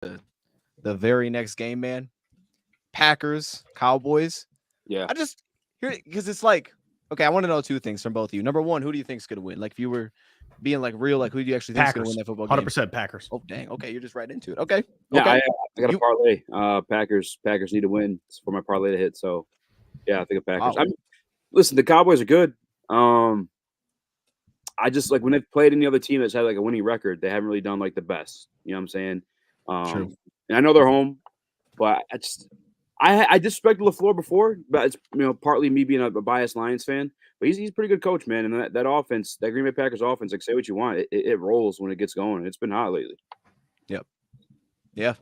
the very next game, man. Packers, Cowboys. Yeah. I just here because it's like, okay, I want to know two things from both of you. Number one, who do you think is gonna win? Like if you were being like real, like who do you actually think is gonna win Packers. that football game? 100% Packers. Oh dang, okay, you're just right into it. Okay. Yeah, Okay. I got a You parlay. Packers need to win for my parlay to hit. So yeah, I think of Packers. wow. I mean, listen, the Cowboys are good. I just like when they've played any other team that's had like a winning record, they haven't really done like the best. You know what I'm saying? True. And I know they're home, but I disrespected LaFleur before, but it's partly me being a biased Lions fan. But he's a pretty good coach, man. And that offense, that Green Bay Packers offense, like say what you want, it rolls when it gets going. It's been hot lately. Yep. Yeah.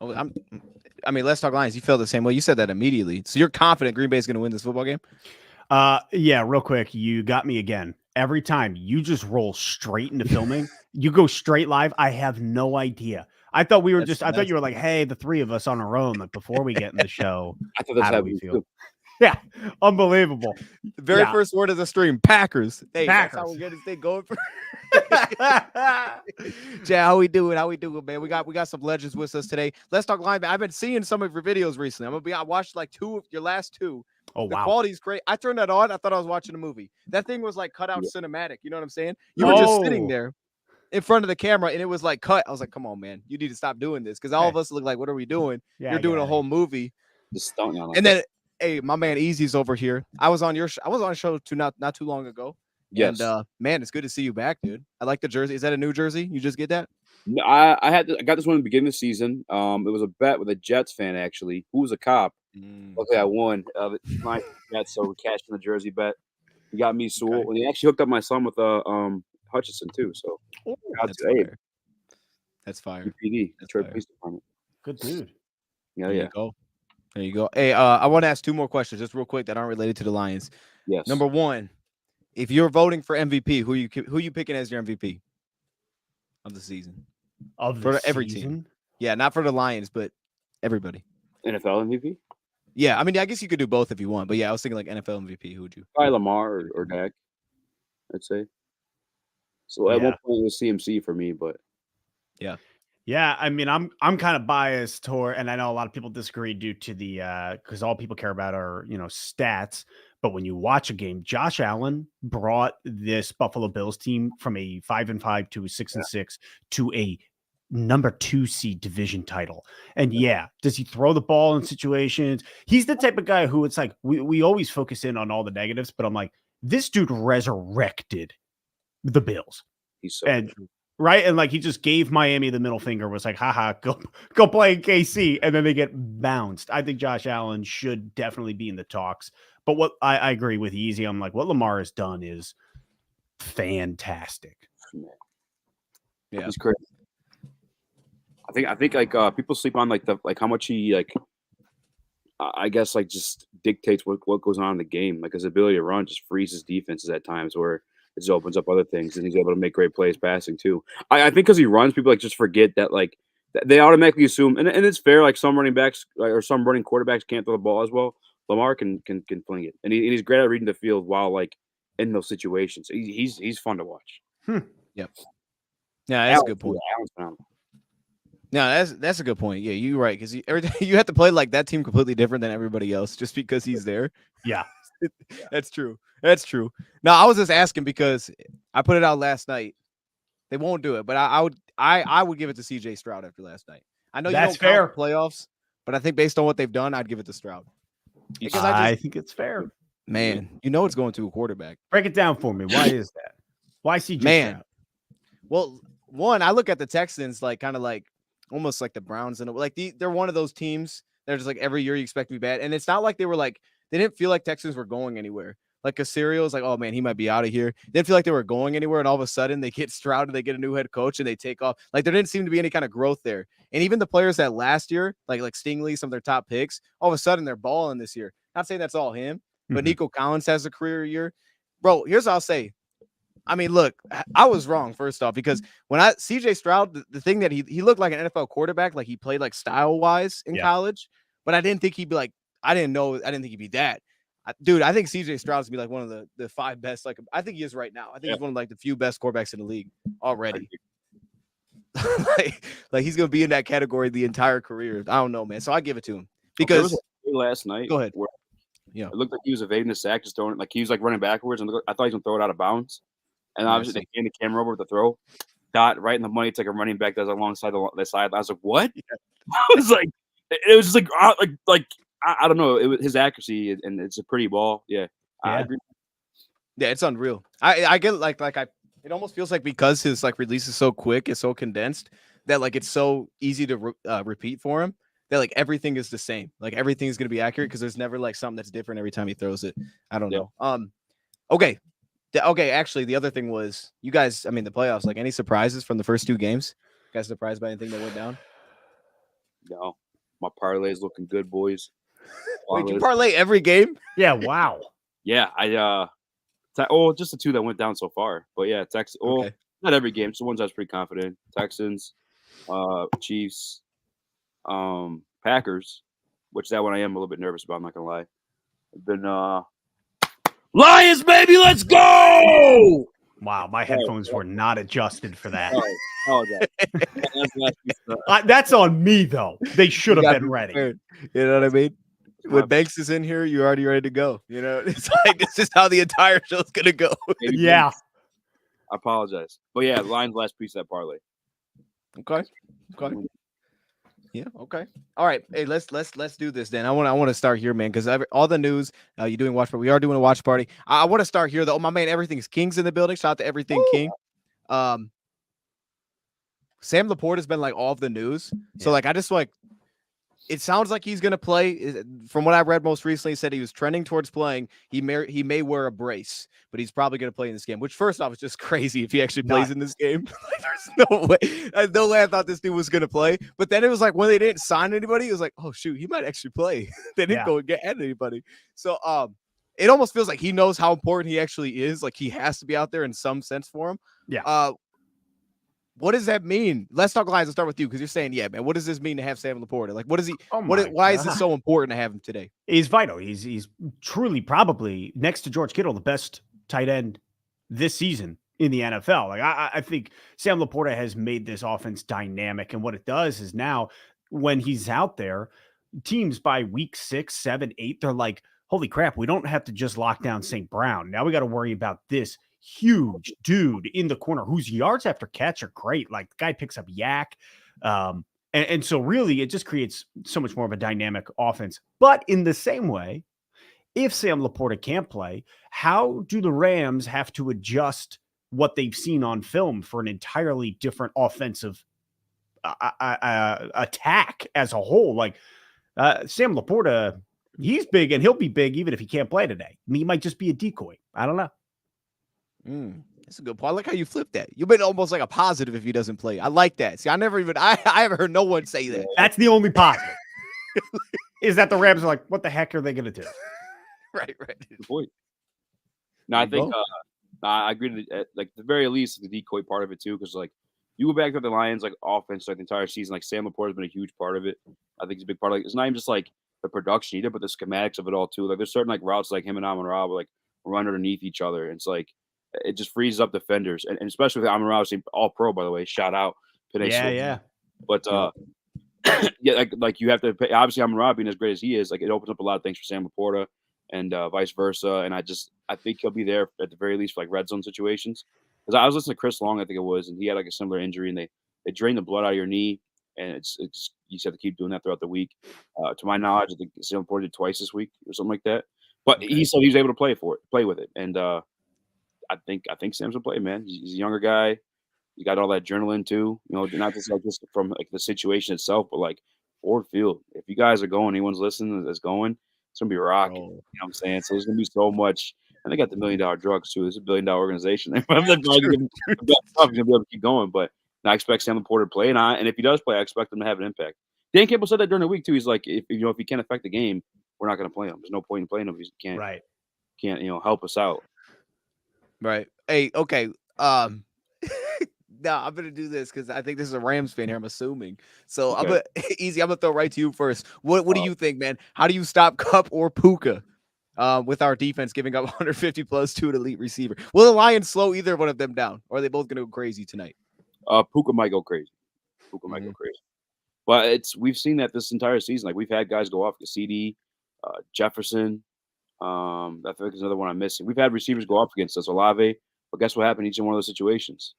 Oh, I mean, let's talk Lions. You felt the same way. You said that immediately. So you're confident Green Bay is going to win this football game? Yeah, real quick. You got me again. Every time you just roll straight into filming, you go straight live. I have no idea. I thought we were I thought you were like, hey, the three of us on our own, like before we get in the show. I thought that's how how do we feel? too. Yeah, unbelievable. The very first word of the stream, Packers. Hey, Packers. that's how we get this thing going. Jay, how we doing? How we doing, man? We got some legends with us today. Let's talk linebacker. I've been seeing some of your videos recently. I watched like two of your last two. Oh, the wow. quality's great. I turned that on. I thought I was watching a movie. That thing was like cut out cinematic. You know what I'm saying? You were just sitting there in front of the camera and it was like cut. I was like, come on, man. You need to stop doing this because all of us look like, what are we doing? Yeah, You're doing a whole movie. Just stunting on and then, hey, my man Easy's over here. I was on a show not too long ago. Yes. And man, it's good to see you back, dude. I like the jersey. Is that a new jersey? You just get that? No, I got this one in the beginning of the season. It was a bet with a Jets fan actually, who was a cop. Luckily, I won. My Jets, so we cashed in the jersey bet. He got me Sewell, and he actually hooked up my son with Hutchinson too. So that's fire. UPD, Detroit Police Department. Good dude. Yeah, there you go. Hey, I want to ask two more questions, just real quick, that aren't related to the Lions. Yes. Number one, if you're voting for MVP, who you picking as your MVP of the season? Every team. Yeah, not for the Lions, but everybody. NFL MVP. Yeah, I mean, I guess you could do both if you want, but yeah, I was thinking like NFL MVP. Who would you? Probably Lamar or Dak, I'd say. So at one point it was CMC for me, but yeah. I mean, I'm kind of biased toward, and I know a lot of people disagree due to the because all people care about are stats. But when you watch a game, Josh Allen brought this Buffalo Bills team from a 5-5 to a 6-6 to a number 2 seed division title. And does he throw the ball in situations? He's the type of guy who it's like we always focus in on all the negatives, but I'm like, this dude resurrected the Bills. He's so true. Right. And like he just gave Miami the middle finger, was like, haha, go play in KC. And then they get bounced. I think Josh Allen should definitely be in the talks. But what I agree with Easy. I'm like, what Lamar has done is fantastic. Yeah, he's crazy. I think like people sleep on like how much he like I guess like just dictates what goes on in the game. Like his ability to run just freezes defenses at times where it just opens up other things, and he's able to make great plays passing too. I think because he runs, people like just forget that like they automatically assume, and it's fair. Like some running backs or some running quarterbacks can't throw the ball as well. Lamar can fling it, and he's great at reading the field while like in those situations. He's fun to watch. Yep. Yeah, that's a good point. No, that's a good point. Yeah, you're right because you have to play like that team completely different than everybody else just because he's there. Yeah, that's true. That's true. No, I was just asking because I put it out last night. They won't do it, but I would give it to CJ Stroud after last night. I know that's you don't fair. count playoffs, but I think based on what they've done, I'd give it to Stroud. Because I think it's fair. Man, it's going to a quarterback. Break it down for me. Why is that? Why CJ Stroud? Well, one, I look at the Texans like kind of like almost like the Browns and like they're one of those teams that are just like every year you expect to be bad. And it's not like they didn't feel like Texans were going anywhere. Like Caserio is like, oh man, he might be out of here. They didn't feel like they were going anywhere, and all of a sudden they get Stroud and they get a new head coach and they take off. Like there didn't seem to be any kind of growth there. And even the players that last year, like Stingley, some of their top picks, all of a sudden they're balling this year. Not saying that's all him, but Nico Collins has a career year. Bro, here's what I'll say. I mean, look, I was wrong first off because when CJ Stroud, the thing that he looked like an NFL quarterback, like he played like style wise in college, but I didn't think he'd be like, I didn't think he'd be that. Dude, I think CJ Stroud's gonna be like one of the 5 best. Like I think he is right now. I think he's one of like the few best quarterbacks in the league already. like he's gonna be in that category the entire career. I don't know, man. So I give it to him There was because a play last night. go ahead. Where Yeah. it looked like he was evading the sack, just throwing it, like he was like running backwards, and I thought he was gonna throw it out of bounds. And obviously they came the camera over with the throw, dot right in the money. It's like a running back does alongside the side. I was like, what? Yeah. I was like, it was just like I don't know. It was his accuracy, and it's a pretty ball. Yeah, I agree. Yeah, it's unreal. I get it almost feels like because his like release is so quick, it's so condensed that like it's so easy to repeat for him that like everything is the same. Like everything is gonna be accurate because there's never like something that's different every time he throws it. I don't know. Okay. Okay, actually, the other thing was you guys. I mean, the playoffs. Like, any surprises from the first 2 games? You guys surprised by anything that went down? No, my parlay is looking good, boys. Wait, you parlay every game? Yeah, wow. Yeah, just the 2 that went down so far. But yeah, Texas. Well, not every game. So ones I was pretty confident. Texans, Chiefs, Packers, which that one I am a little bit nervous about. I'm not gonna lie. Then Lions, baby, let's go! Wow, my headphones were not adjusted for that. That's on me, though. They should have been ready. You know what I mean? When Banks is in here, you're already ready to go. You know, it's like this is how the entire show's gonna go. Yeah. I apologize. But yeah, Lions last piece of that parlay. Okay. Yeah. Okay. All right. Hey, let's do this then. I want to start here, man, because all the news you're doing watch party. We are doing a watch party. I want to start here though. My man, Everything's King's in the building. Shout out to Everything King. Sam Laporte has been like all of the news. So like I just like it sounds like he's gonna play. From what I read most recently, he said he was trending towards playing. He may wear a brace, but he's probably gonna play in this game. Which first off is just crazy if he actually plays in this game. Like, there's no way. No way I thought this dude was gonna play. But then it was like when they didn't sign anybody, it was like, oh shoot, he might actually play. They didn't go and get anybody. So it almost feels like he knows how important he actually is. Like he has to be out there in some sense for him. Yeah. What does that mean? Let's talk Lions. I'll start with you because you're saying, yeah, man. What does this mean to have Sam Laporta? Like, what is he? Why is it so important to have him today? He's vital. He's truly probably next to George Kittle the best tight end this season in the NFL. Like I think Sam Laporta has made this offense dynamic, and what it does is now when he's out there, teams by week 6, 7, 8, they're like, holy crap, we don't have to just lock down St. Brown. Now we got to worry about this huge dude in the corner whose yards after catch are great. Like the guy picks up yak. And so really it just creates so much more of a dynamic offense. But in the same way, if Sam Laporta can't play, how do the Rams have to adjust what they've seen on film for an entirely different offensive attack as a whole? Like Sam Laporta, he's big and he'll be big even if he can't play today. I mean, he might just be a decoy. I don't know. That's a good point. I like how you flip that. You've been almost like a positive if he doesn't play. I like that. See, I haven't heard no one say that. That's the only positive. Is that the Rams are like, what the heck are they going to do? Right. Good point. No, I think I agree to like the very least the decoy part of it too, because like you go back to the Lions like offense like the entire season, like Sam Laporta has been a huge part of it. I think he's a big part of it. It's not even just like the production either, but the schematics of it all too. Like there's certain like routes like him and Amon-Ra will like run underneath each other. It's like it just frees up defenders, and especially with Amon-Ra, all pro by the way. Shout out, Yeah. But yeah, like you have to pay, obviously Amon-Ra being as great as he is, like it opens up a lot of things for Sam Laporta and vice versa. And I think he'll be there at the very least for like red zone situations. Because I was listening to Chris Long, I think it was, and he had like a similar injury, and they drain the blood out of your knee, and it's you just have to keep doing that throughout the week. To my knowledge, I think Sam Laporta did twice this week or something like that. But he said he was able to play with it, and I think Sam's will play, man. He's a younger guy. You got all that adrenaline too, you know, not just like this from like the situation itself, but like Ford Field. If you guys are going, anyone's listening that's going, it's gonna be rocking. You know what I'm saying? So there's gonna be so much. And they got the $1 million drugs too. It's a $1 billion organization. They're probably gonna be able to keep going. But I expect Sam Laporta to play, and if he does play, I expect him to have an impact. Dan Campbell said that during the week too. He's like, if he can't affect the game, we're not gonna play him. There's no point in playing him if he can't help us out. Right. Hey, okay. No, I'm gonna do this because I think this is a Rams fan here. I'm assuming. So okay. I'm gonna throw right to you first. What do you think, man? How do you stop Kupp or Puka with our defense giving up 150 plus to an elite receiver? Will the Lions slow either one of them down, or are they both gonna go crazy tonight? Puka might go crazy. Puka might go crazy. But we've seen that this entire season. Like we've had guys go off. The CD, Jefferson. I think there's another one I'm missing. We've had receivers go up against us, Olave. But guess what happened in each one of those situations?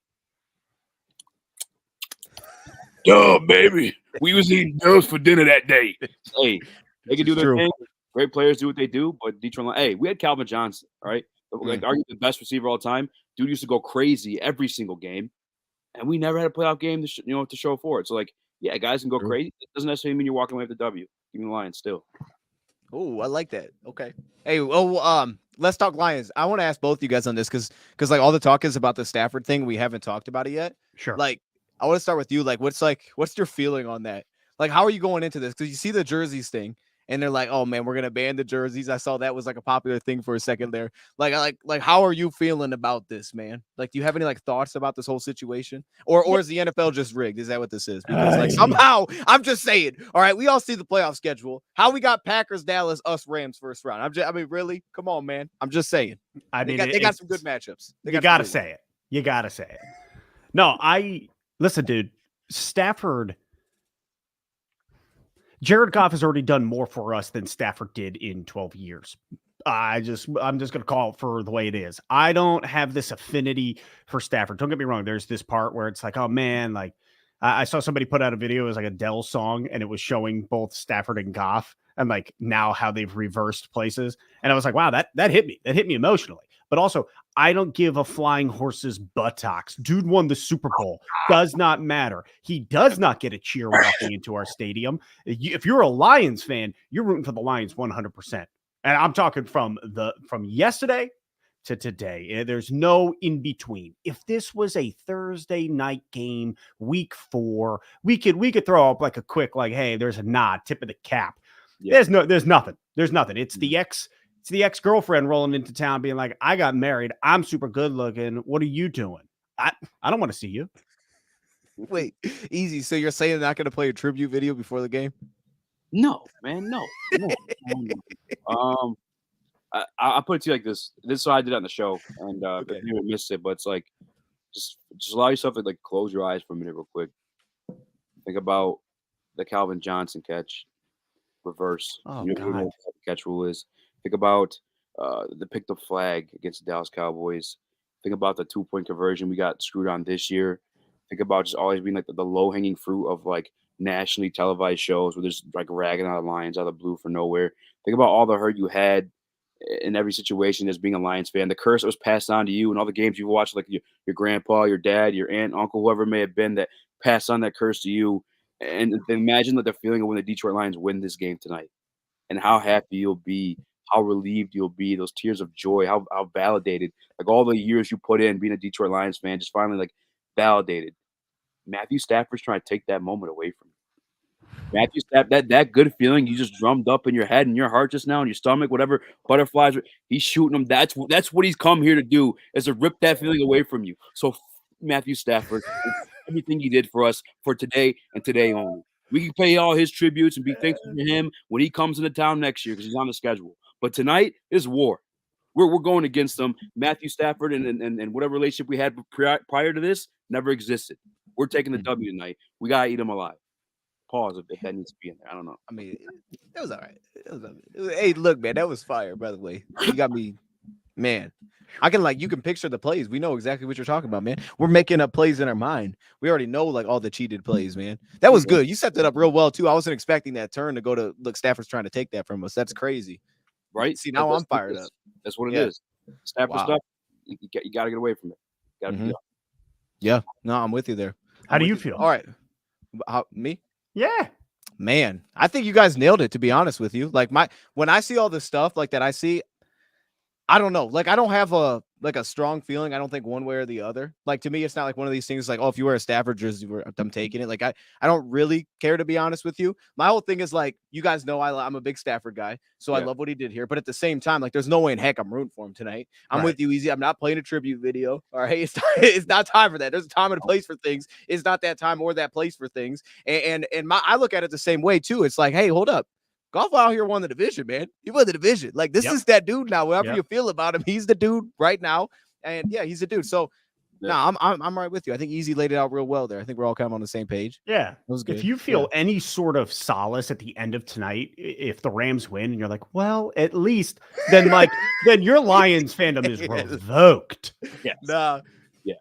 Yo, baby, we was eating doves for dinner that day. Hey, they can do their thing. Great players do what they do, but Detroit. Hey, we had Calvin Johnson, all right? Like, arguably the best receiver all time. Dude used to go crazy every single game, and we never had a playoff game to show for it. So, like, yeah, guys can go crazy. It doesn't necessarily mean you're walking away with the W. Give me the Lions still. Oh, I like that. Okay. Hey, let's talk Lions. I want to ask both you guys on this because like all the talk is about the Stafford thing. We haven't talked about it yet. Sure. Like, I want to start with you. Like, what's your feeling on that? Like, how are you going into this? Because you see the jerseys thing, and they're like, "Oh man, we're gonna ban the jerseys." I saw that was like a popular thing for a second there. Like, how are you feeling about this, man? Like, do you have any like thoughts about this whole situation, or is the NFL just rigged? Is that what this is? Because like somehow, I'm just saying. All right, we all see the playoff schedule. How we got Packers, Dallas, us, Rams first round. I mean, really? Come on, man. I'm just saying. They got some good matchups. You gotta say it. You gotta say it. No, listen, dude. Stafford. Jared Goff has already done more for us than Stafford did in 12 years. I'm just going to call it for the way it is. I don't have this affinity for Stafford. Don't get me wrong. There's this part where it's like, oh man, like I saw somebody put out a video. It was like a Dell song and it was showing both Stafford and Goff and like now how they've reversed places. And I was like, wow, that hit me. That hit me emotionally. But also, I don't give a flying horse's buttocks. Dude won the Super Bowl. Does not matter. He does not get a cheer walking into our stadium. If you're a Lions fan, you're rooting for the Lions 100%. And I'm talking from yesterday to today. There's no in between. If this was a Thursday night game, week 4, we could throw up like a quick like, hey, there's a nod, tip of the cap. Yeah. There's nothing. It's the ex-girlfriend rolling into town being like, I got married. I'm super good looking. What are you doing? I don't want to see you. Wait, easy. So you're saying they're not going to play a tribute video before the game? No, man, no. I put it to you like this. This is what I did on the show, and okay. You missed it, but it's like just allow yourself to like close your eyes for a minute real quick. Think about the Calvin Johnson catch, reverse. Oh, you know what the catch rule is. Think about the picked up flag against the Dallas Cowboys. Think about the 2-point conversion we got screwed on this year. Think about just always being like the low hanging fruit of like nationally televised shows where there's like ragging out of Lions out of the blue for nowhere. Think about all the hurt you had in every situation as being a Lions fan. The curse that was passed on to you and all the games you've watched, like your grandpa, your dad, your aunt, uncle, whoever it may have been that passed on that curse to you. And imagine like the feeling of when the Detroit Lions win this game tonight and how happy you'll be, how relieved you'll be, those tears of joy, how validated, like all the years you put in being a Detroit Lions fan, just finally like validated. Matthew Stafford's trying to take that moment away from you. Matthew Stafford, that good feeling you just drummed up in your head and your heart just now, in your stomach, whatever butterflies, he's shooting them. That's what he's come here to do, is to rip that feeling away from you. So Matthew Stafford, everything he did for us for today and today only. We can pay all his tributes and be thankful for him when he comes into town next year because he's on the schedule. But tonight is war. We're going against them. Matthew Stafford and whatever relationship we had prior to this never existed. We're taking the W tonight. We gotta eat them alive. Pause if that needs to be in there. I don't know. I mean, it was all right. Hey, look, man, that was fire. By the way, you got me, man. You can picture the plays. We know exactly what you're talking about, man. We're making up plays in our mind. We already know like all the cheated plays, man. That was good. You set that up real well too. I wasn't expecting that turn to go to look. Stafford's trying to take that from us. That's crazy, right? See, now I'm fired up. That's what it is. Stafford stuff. You got to get away from it. Got to be up. Yeah, no, I'm with you there. How do you feel? All right, me? Yeah, man, I think you guys nailed it. To be honest with you, like when I see all this stuff like that, I don't know. Like, I don't have a strong feeling. I don't think one way or the other. Like, to me, it's not like one of these things like, oh, if you wear a Stafford jersey, I'm taking it. Like, I don't really care, to be honest with you. My whole thing is like, you guys know I'm a big Stafford guy, so I love what he did here. But at the same time, like, there's no way in heck I'm rooting for him tonight. I'm with you, Easy. I'm not playing a tribute video. All right, it's not time for that. There's a time and a place for things. It's not that time or that place for things. And I look at it the same way too. It's like, hey, hold up. Goff out here won the division, man. He won the division. Like, this is that dude now. Whatever you feel about him, he's the dude right now. And yeah, he's a dude. So No, I'm right with you. I think Easy laid it out real well there. I think we're all kind of on the same page. Yeah. That was good. If you feel any sort of solace at the end of tonight, if the Rams win and you're like, well, at least then then your Lions fandom is revoked. Yes. Nah. Yeah.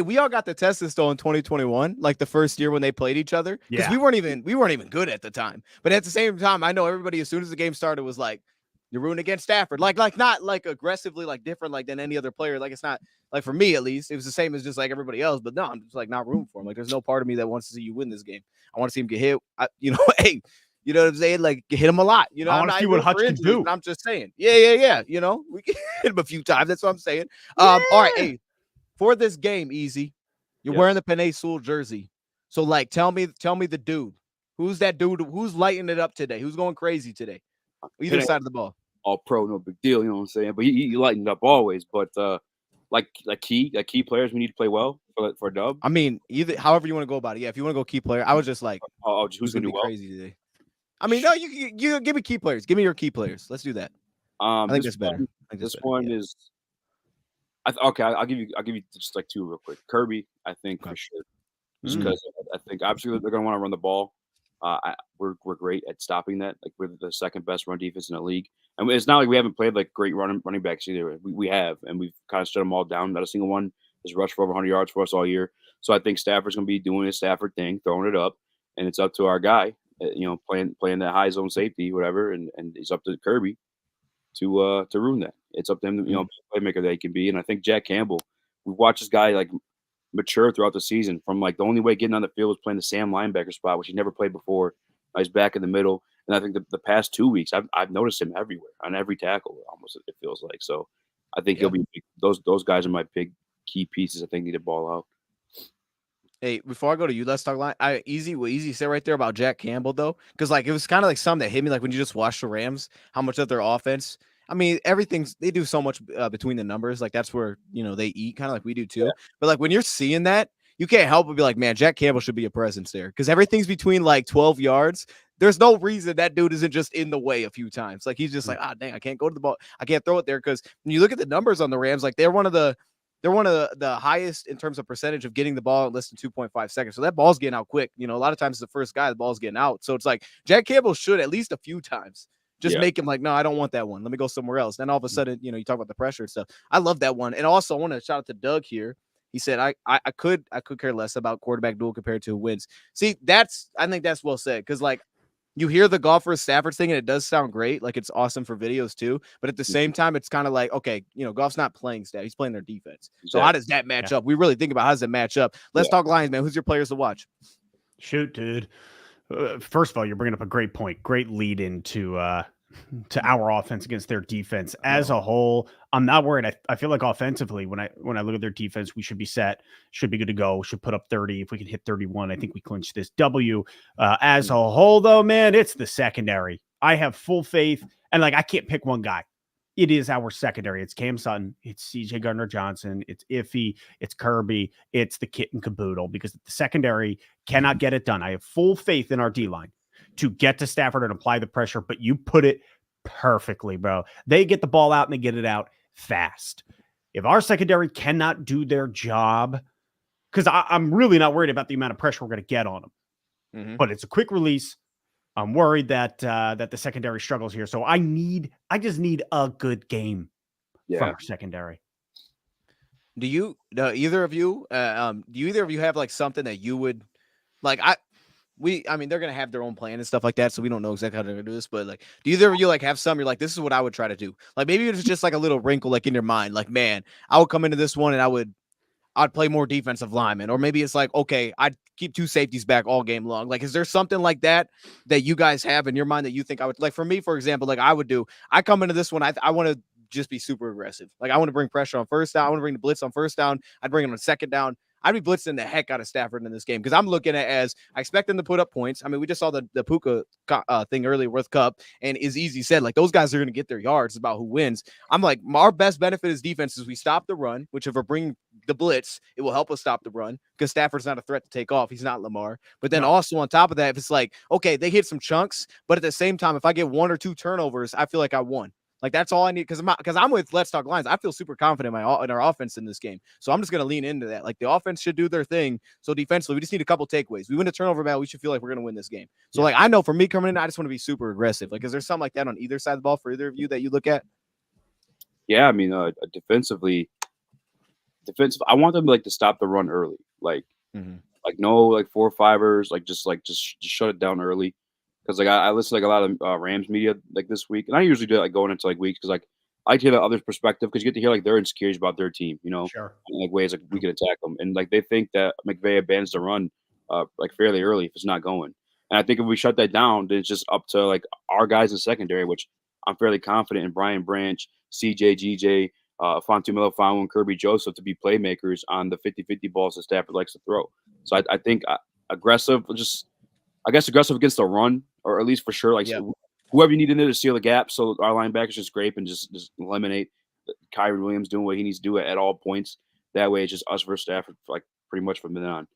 We all got to test this though in 2021, like the first year when they played each other. Because we weren't even good at the time. But at the same time, I know everybody as soon as the game started was like, you're rooting against Stafford. Like not like aggressively, like different, like than any other player. Like it's not like for me at least, it was the same as just like everybody else. But no, I'm just like not rooting for him. Like there's no part of me that wants to see you win this game. I want to see him get hit. Hey, you know what I'm saying? Like hit him a lot. You know, I want to see what Hutch can do. I'm just saying. Yeah. You know, we can hit him a few times. That's what I'm saying. All right, hey, for this game, Easy, you're wearing the Penei Sewell jersey. So like, tell me the dude. Who's that dude? Who's lighting it up today? Who's going crazy today? Either side of the ball. All pro, no big deal, you know what I'm saying? But he lightened up always. But like key players, we need to play well for a dub. I mean, however you want to go about it. Yeah, if you want to go key player, I was just like, who's gonna do crazy today? I mean, no, you give me key players. Give me your key players. Let's do that. I think that's better. This one is. Okay, I'll give you just like two real quick. Kirby, I think for sure, just because I think obviously they're gonna want to run the ball. We're great at stopping that. Like we're the second best run defense in the league. And it's not like we haven't played like great running backs either. We have, and we've kind of shut them all down. Not a single one has rushed for over 100 yards for us all year. So I think Stafford's going to be doing his Stafford thing, throwing it up, and it's up to our guy, playing that high zone safety, whatever, and it's up to Kirby to ruin that. It's up to him, playmaker that he can be. And I think Jack Campbell, we've watched this guy like mature throughout the season. From like the only way getting on the field was playing the Sam linebacker spot, which he never played before. He's back in the middle. And I think the past 2 weeks, I've noticed him everywhere on every tackle. Almost it feels like. So I think he'll be those guys are my big key pieces. I think need to ball out. Hey, before I go to you, let's talk line. What Easy said right there about Jack Campbell though, because like it was kind of like something that hit me like when you just watch the Rams, how much of their offense. I mean, they do so much between the numbers. Like that's where they eat, kind of like we do too. Yeah. But like when you're seeing that, you can't help but be like, man, Jack Campbell should be a presence there because everything's between like 12 yards. There's no reason that dude isn't just in the way a few times. Like he's just like, dang, I can't go to the ball. I can't throw it there because when you look at the numbers on the Rams, like they're one of the highest in terms of percentage of getting the ball in less than 2.5 seconds. So that ball's getting out quick. A lot of times the first guy, the ball's getting out. So it's like Jack Campbell should at least a few times just make him like, no, I don't want that one. Let me go somewhere else. Then all of a sudden, you talk about the pressure and stuff. I love that one. And also I want to shout out to Doug here. He said, I could care less about quarterback duel compared to who wins. See, I think that's well said. Cause like, you hear the golf versus Stafford thing, and it does sound great. Like it's awesome for videos too. But at the same time, it's kind of like, okay, golf's not playing Staff. He's playing their defense. So how does that match up? We really think about how does it match up. Let's talk Lions, man. Who's your players to watch? Shoot, dude. First of all, you're bringing up a great point. Great lead into our offense against their defense as a whole. I'm not worried. I feel like offensively, when I look at their defense, we should be set, should be good to go, should put up 30. If we can hit 31, I think we clinch this W. As a whole, though, man, it's the secondary. I have full faith, and like I can't pick one guy. It is our secondary. It's Cam Sutton, it's CJ Gardner-Johnson, it's Iffy, it's Kirby, it's the kit and caboodle because the secondary cannot get it done. I have full faith in our D-line to get to Stafford and apply the pressure, but you put it perfectly, bro. They get the ball out and they get it out fast. If our secondary cannot do their job, because I'm really not worried about the amount of pressure we're going to get on them, but it's a quick release. I'm worried that the secondary struggles here. So I just need a good game from our secondary. Do either of you have like something that you would like? I mean, they're going to have their own plan and stuff like that. So we don't know exactly how they're going to do this, but like, do either of you like have some, you're like, this is what I would try to do. Like maybe it's just like a little wrinkle, like in your mind, like, man, I would come into this one and I'd play more defensive linemen, or maybe it's like, okay, I'd keep two safeties back all game long. Like, is there something like that you guys have in your mind that you think I would like? For me, for example, like I come into this one, I want to just be super aggressive. Like I want to bring pressure on first down. I want to bring the blitz on first down. I'd bring them on second down. I'd be blitzing the heck out of Stafford in this game because I'm looking at as I expect them to put up points. I mean, we just saw the Puka thing earlier with Cup, and as Easy said, like those guys are going to get their yards. It's about who wins. I'm like, our best benefit as defense is we stop the run, which if we're bringing the blitz, it will help us stop the run because Stafford's not a threat to take off. He's not Lamar. But then also on top of that, if it's like, okay, they hit some chunks, but at the same time, if I get one or two turnovers, I feel like I won. Like that's all I need because I'm with Let's Talk Lions. I feel super confident in our offense in this game, so I'm just gonna lean into that. Like the offense should do their thing. So defensively, we just need a couple takeaways. We win a turnover battle, we should feel like we're gonna win this game. So like I know for me coming in, I just want to be super aggressive. Like, is there something like that on either side of the ball for either of you that you look at? Yeah, I mean, defensive. I want them like to stop the run early, like no like 4-5ers, like just shut it down early. Because like I listen to like a lot of Rams media like this week, and I usually do it like going into like weeks because like I hear the other's perspective because you get to hear like their insecurities about their team, Sure. and, like ways like we could attack them, and like they think that McVay abandons the run like fairly early if it's not going. And I think if we shut that down, then it's just up to like our guys in secondary, which I'm fairly confident in Brian Branch, CJ, GJ, Fontu Miller, and Kirby Joseph to be playmakers on the 50-50 balls that Stafford likes to throw. So I think aggressive against the run, or at least for sure, like whoever you need in there to seal the gap. So our linebackers just scrape and just eliminate Kyrie Williams doing what he needs to do at all points. That way, it's just us versus Stafford, like pretty much from then on.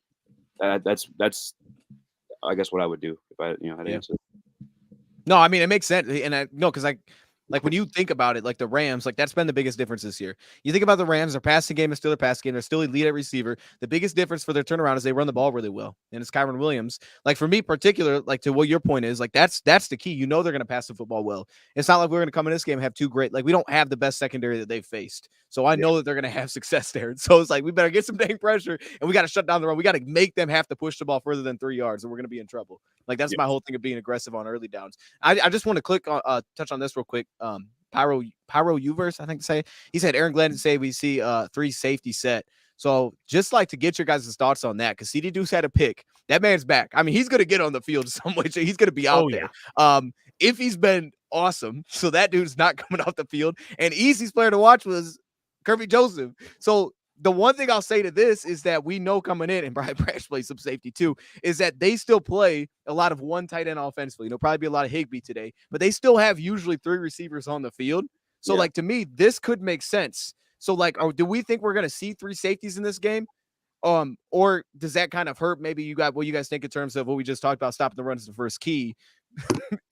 That's I guess what I would do if I had to answer. No, I mean it makes sense, and because like when you think about it, like the Rams, like that's been the biggest difference this year. You think about the Rams, their passing game is still their passing game. They're still elite at receiver. The biggest difference for their turnaround is they run the ball really well. And it's Kyron Williams. Like for me particular, like to what your point is, like that's the key. You know they're going to pass the football well. It's not like we're going to come in this game and have two great, like we don't have the best secondary that they've faced. So I know that they're going to have success there. And so it's like we better get some dang pressure and we got to shut down the run. We got to make them have to push the ball further than 3 yards or we're going to be in trouble. Like that's my whole thing of being aggressive on early downs. I just want to click on touch on this real quick. Pyro Uverse, I think to say. He said Aaron Glenn say we see 3 safety set. So just like to get your guys' thoughts on that, because CD Deuce had a pick. That man's back. I mean, he's gonna get on the field some way. So he's gonna be out there. If he's been awesome, so that dude's not coming off the field. And easiest player to watch was Kirby Joseph. So the one thing I'll say to this is that we know coming in, and Brian Branch plays some safety too, is that they still play a lot of one tight end offensively. There'll probably be a lot of Higbee today, but they still have usually 3 receivers on the field. So like to me, this could make sense. So like, do we think we're going to see 3 safeties in this game? Or does that kind of hurt maybe you guys think in terms of what we just talked about, stopping the run is the first key?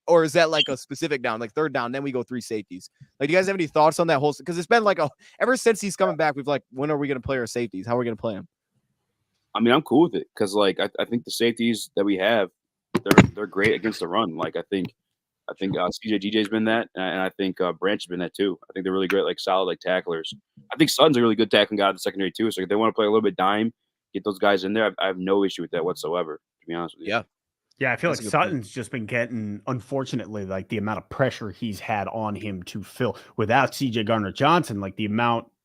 Or is that like a specific down, like 3rd down, then we go 3 safeties? Like, do you guys have any thoughts on that whole? Because it's been like ever since he's coming back, we've like, when are we going to play our safeties? How are we going to play them? I mean, I'm cool with it because like I think the safeties that we have, they're great against the run. Like I think CJ GJ's been that, and I think Branch has been that too. I think they're really great, like solid like tacklers. I think Sutton's a really good tackling guy in the secondary too. So if they want to play a little bit dime, get those guys in there. I have no issue with that whatsoever. To be honest with you. Yeah, I feel like Sutton's just been getting, unfortunately, like the amount of pressure he's had on him to fill without CJ Gardner-Johnson, like the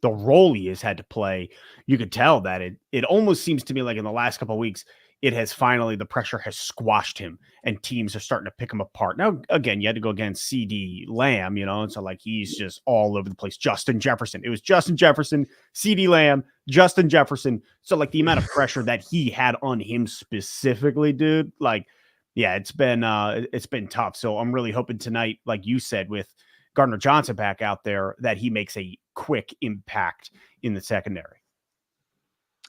role he has had to play, you could tell that it almost seems to me like in the last couple of weeks, it has finally, the pressure has squashed him and teams are starting to pick him apart. Now, again, you had to go against CD Lamb, and so like he's just all over the place. Justin Jefferson. It was Justin Jefferson, CD Lamb, Justin Jefferson. So like the amount of pressure that he had on him specifically, dude, like, yeah, it's been tough. So I'm really hoping tonight, like you said, with Gardner Johnson back out there, that he makes a quick impact in the secondary.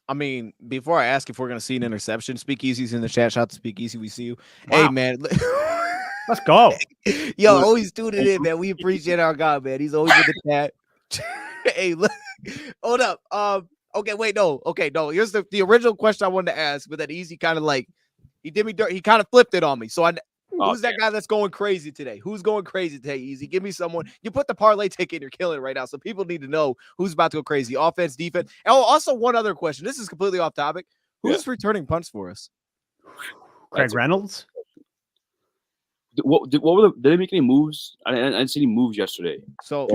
I mean, before I ask if we're going to see an interception, Speakeasy's in the chat. Shout out to Speakeasy. We see you. Wow. Hey, man. Let's go. Yo, always tune it in, man. We appreciate our guy, man. He's always in the chat. Hey, look. Hold up. Okay, wait, no. Okay, no. Here's the original question I wanted to ask, but that Easy kind of like, he did me dirt. He kind of flipped it on me. So who's that guy that's going crazy today? Who's going crazy today, Easy? Give me someone. You put the parlay ticket, you're killing it right now. So people need to know who's about to go crazy. Offense, defense. Oh, also one other question. This is completely off topic. Who's returning punts for us? Craig Reynolds? What did they make any moves? I didn't see any moves yesterday. So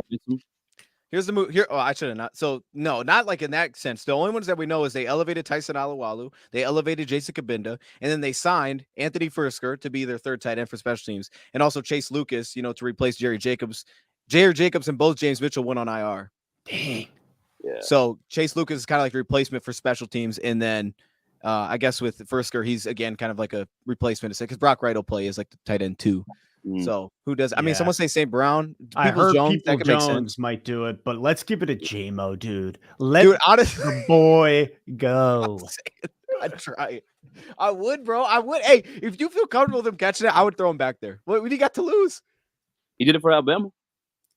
here's the move here. Oh, I should have not. So no, not like in that sense. The only ones that we know is they elevated Tyson Alualu, they elevated Jason Kabinda, and then they signed Anthony Fursker to be their 3rd tight end for special teams, and also Chase Lucas, to replace Jerry Jacobs. Jerry Jacobs and both James Mitchell went on IR. Dang. Yeah. So Chase Lucas is kind of like the replacement for special teams, and then I guess with Fursker, he's again kind of like a replacement because Brock Wright will play as like the tight end 2. So who does? I mean, someone say St. Brown. I heard People Jones might do it, but let's give it a J-Mo, dude. Let the boy go. I'd try. I would, bro. I would. Hey, if you feel comfortable with him catching it, I would throw him back there. What do you got to lose? He did it for Alabama.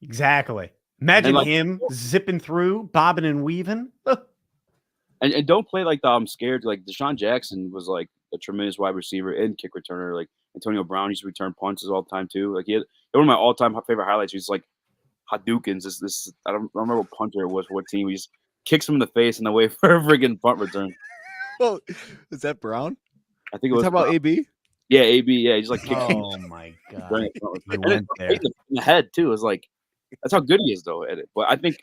Exactly. Imagine like, him zipping through, bobbing and weaving. And don't play like I'm scared. Like Deshaun Jackson was like a tremendous wide receiver and kick returner. Like Antonio Brown used to return punches all the time too. Like he had one of my all-time favorite highlights. He's like Hadoukens. This I don't remember what punter it was for what team. He just kicks him in the face in the way for a friggin' punt return. Oh, is that Brown? I think it You was talking about AB? Yeah, AB. Yeah, he's like kicking. Oh my god! And went there. in the head too. It's like that's how good he is though at it. But I think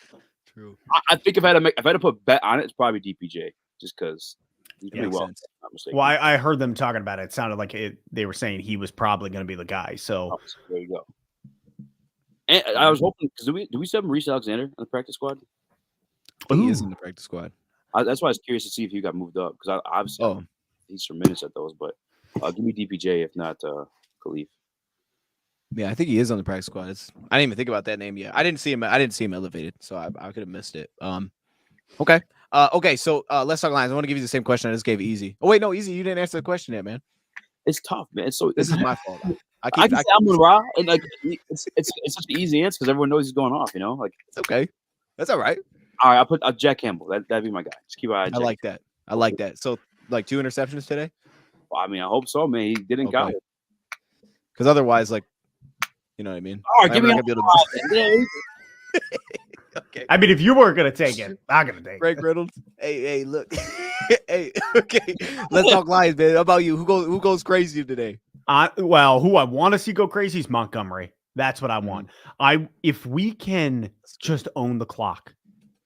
True. I think if I had to put a bet on it, it's probably DPJ just because he can be well. Not mistaken. Well, I heard them talking about it. It sounded like they were saying he was probably going to be the guy. So there you go. And I was hoping because do we still have Maurice Alexander on the practice squad? He is in the practice squad. That's why I was curious to see if he got moved up because obviously he's tremendous at those. But give me DPJ if not Khalif. Yeah, I think he is on the practice squad. I didn't even think about that name yet. I didn't see him elevated, so I could have missed it. Okay. Okay. So let's talk lines. I want to give you the same question I just gave Easy. Oh wait, no, Easy, you didn't answer the question yet, man. It's tough, man. So this is my fault. I can say Amon-Ra, and like it's such an easy answer because everyone knows he's going off. You know, like it's okay. That's all right. All right, I'll put Jack Campbell. That'd be my guy. Just keep an eye on Jack. I like that. So like 2 interceptions today. Well, I mean, I hope so, man. He didn't got it. Because otherwise, like, you know what I mean. All right, give me Okay. I mean, if you weren't gonna take it, I'm gonna take Greg Reynolds. Hey, look. Hey, okay. Let's talk Lions, man. How about you? Who goes crazy today? Well, who I want to see go crazy is Montgomery. That's what I want. If we can just own the clock.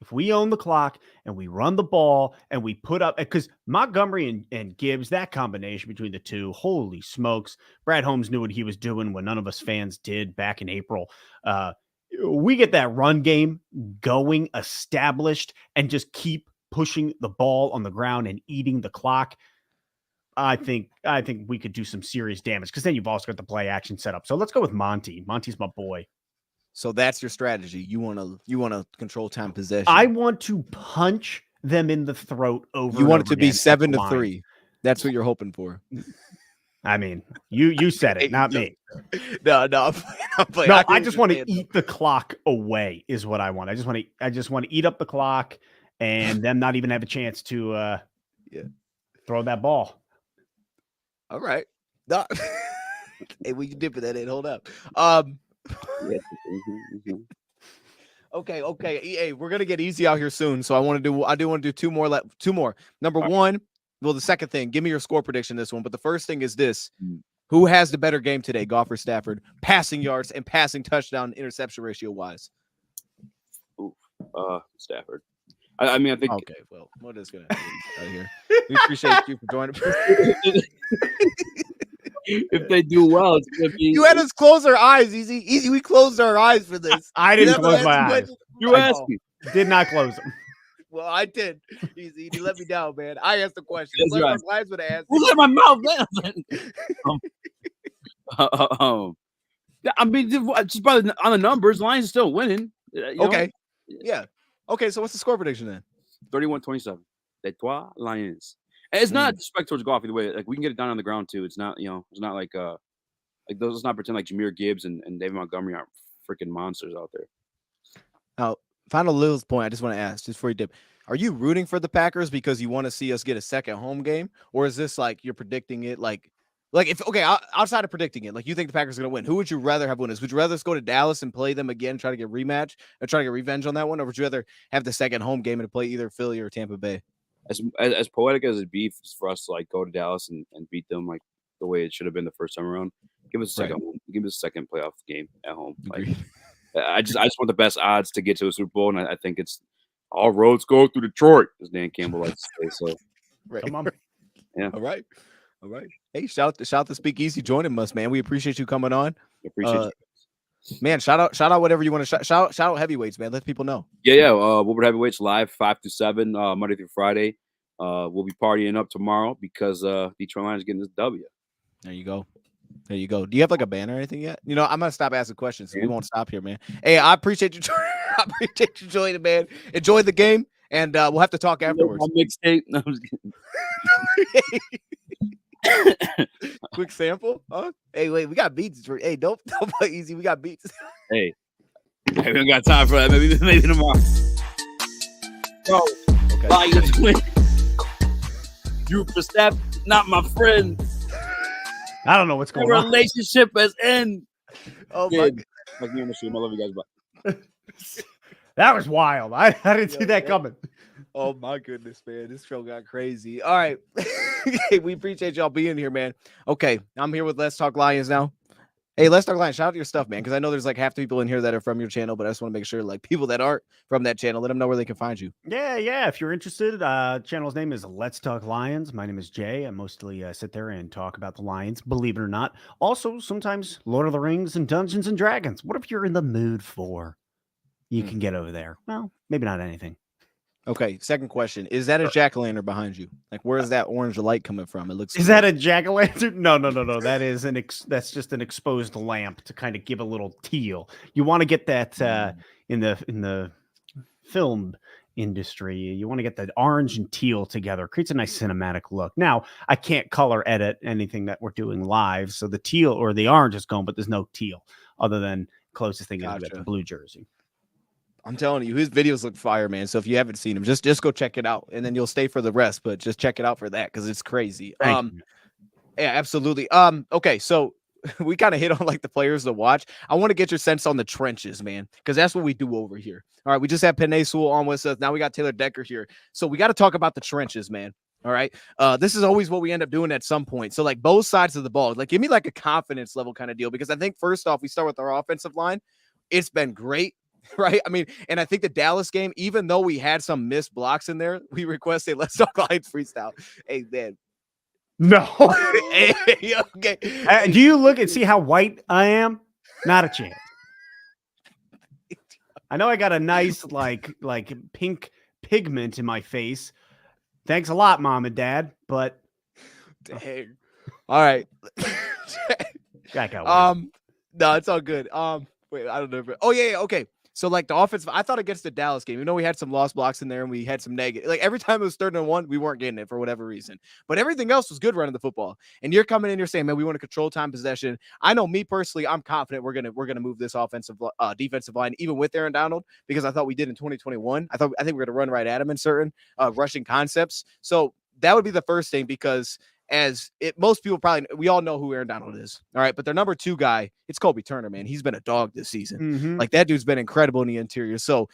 If we own the clock and we run the ball and we put up, because Montgomery and Gibbs, that combination between the two, holy smokes. Brad Holmes knew what he was doing when none of us fans did back in April. We get that run game going, established, and just keep pushing the ball on the ground and eating the clock. I think we could do some serious damage because then you've also got the play action set up. So let's go with Monty. Monty's my boy. So that's your strategy. You want to control time possession. I want to punch them in the throat over. You want it to be 7-3. That's what you're hoping for. I mean, you said it, not me. No. I just want to eat the clock away. Is what I want. I just want to eat up the clock and them not even have a chance to throw that ball. All right. No. Hey, we can dip that in. Hold up. Okay. Hey, we're gonna get easy out here soon. So I do want to do two more. Number one, well, the second thing, give me your score prediction this one. But the first thing is this: who has the better game today, Goff or Stafford, passing yards and passing touchdown interception ratio wise? Stafford. I mean, I think. Okay, well, what is gonna happen out here? We appreciate you for joining. If they do well, it's gonna be. You had us close our eyes, Easy. We closed our eyes for this. I didn't close my eyes. You asked me. Did not close them. Well, I did. Easy. You let me down, man. I asked the question. Yes, Lions would have asked. Who's in my mouth, man? I mean, just on the numbers, Lions are still winning. Okay. Yeah. Okay. So what's the score prediction then? 31-27. Les Trois Lions. And it's not a disrespect towards Goff either way. Like we can get it done on the ground too. It's not, it's not like those. Let's not pretend like Jahmyr Gibbs and David Montgomery aren't freaking monsters out there. Now, final little point. I just want to ask, just before you dip, are you rooting for the Packers because you want to see us get a second home game, or is this like you're predicting it like if outside of predicting it, like you think the Packers are going to win? Who would you rather have win this? Would you rather us go to Dallas and play them again, try to get rematch and try to get revenge on that one, or would you rather have the second home game and play either Philly or Tampa Bay? As poetic as it be for us to like go to Dallas and beat them like the way it should have been the first time around, give us a second. Right. Give us a second playoff game at home. Like, I just want the best odds to get to a Super Bowl, and I think it's all roads go through Detroit, as Dan Campbell likes to say. So, right. Come on. Yeah. All right. Hey, shout to Speakeasy joining us, man. We appreciate you coming on. Appreciate you. Man, shout out whatever you want to shout out heavyweights, man. Let people know. Yeah. Woodward Heavyweights live 5 to 7 Monday through Friday. We'll be partying up tomorrow because Detroit Lions getting this W. There you go. Do you have like a banner or anything yet? I'm gonna stop asking questions. So we won't stop here, man. Hey, I appreciate you. I appreciate you joining, man. Enjoy the game, and we'll have to talk afterwards. Mixtape. No, I'm just kidding. Quick sample, huh? Hey, wait, we got beats. Hey, don't play easy. We got beats. Hey, Hey, we don't got time for that. Maybe tomorrow. Bro, Okay. Lions win. Drew Verstappen, not my friend. I don't know what's The going on. relationship has ended. Oh my Kid. Like me on the stream. I love you guys. Bye. That was wild. I didn't see that yeah. coming. Oh my goodness, man. This show got crazy. All right. We appreciate y'all being here, man. Okay. I'm here with Let's Talk Lions now. Hey, Let's Talk Lions. Shout out your stuff, man. Because I know there's like half the people in here that are from your channel, but I just want to make sure like people that aren't from that channel, let them know where they can find you. Yeah. If you're interested, channel's name is Let's Talk Lions. My name is Jay. I mostly sit there and talk about the Lions, believe it or not. Also, sometimes Lord of the Rings and Dungeons and Dragons. Whatever you're in the mood for, you can get over there. Well, maybe not anything. Okay. Second question. Is that a jack-o'-lantern behind you? Like, where is that orange light coming from? It looks. Is that a jack-o'-lantern? No. That is that's just an exposed lamp to kind of give a little teal. You want to get that in the film industry. You want to get that orange and teal together. Creates a nice cinematic look. Now, I can't color edit anything that we're doing live, so the teal or the orange is gone, but there's no teal other than closest thing is the blue jersey. I'm telling you, his videos look fire, man. So if you haven't seen him, just go check it out, and then you'll stay for the rest. But just check it out for that because it's crazy. Thank you. Yeah, absolutely. Okay, so we kind of hit on like the players to watch. I want to get your sense on the trenches, man, because that's what we do over here. All right, we just had Penei Sewell on with us. Now we got Taylor Decker here, so we got to talk about the trenches, man. All right. This is always what we end up doing at some point. So like both sides of the ball, like give me like a confidence level kind of deal, because I think first off, we start with our offensive line. It's been great. Right. I mean, and I think the Dallas game, even though we had some missed blocks in there, we requested Let's Talk Lions freestyle. Hey, man. No. Hey, okay. Do you look and see how white I am? Not a chance. I know I got a nice like pink pigment in my face. Thanks a lot, Mom and Dad. But dang. All right. No, it's all good. Wait, I don't know. Oh yeah. Okay. So like the offensive, I thought against the Dallas game, we had some lost blocks in there and we had some negative, like every time it was 3rd and 1, we weren't getting it for whatever reason, but everything else was good running the football. And you're coming in, you're saying, man, we want to control time possession. I know me personally, I'm confident we're going to move this defensive line, even with Aaron Donald, because I thought we did in 2021. I think we're going to run right at him in certain rushing concepts. So that would be the first thing, because most people we all know who Aaron Donald is. All right. But their number 2 guy, it's Kobe Turner, man. He's been a dog this season. Mm-hmm. Like that dude's been incredible in the interior. So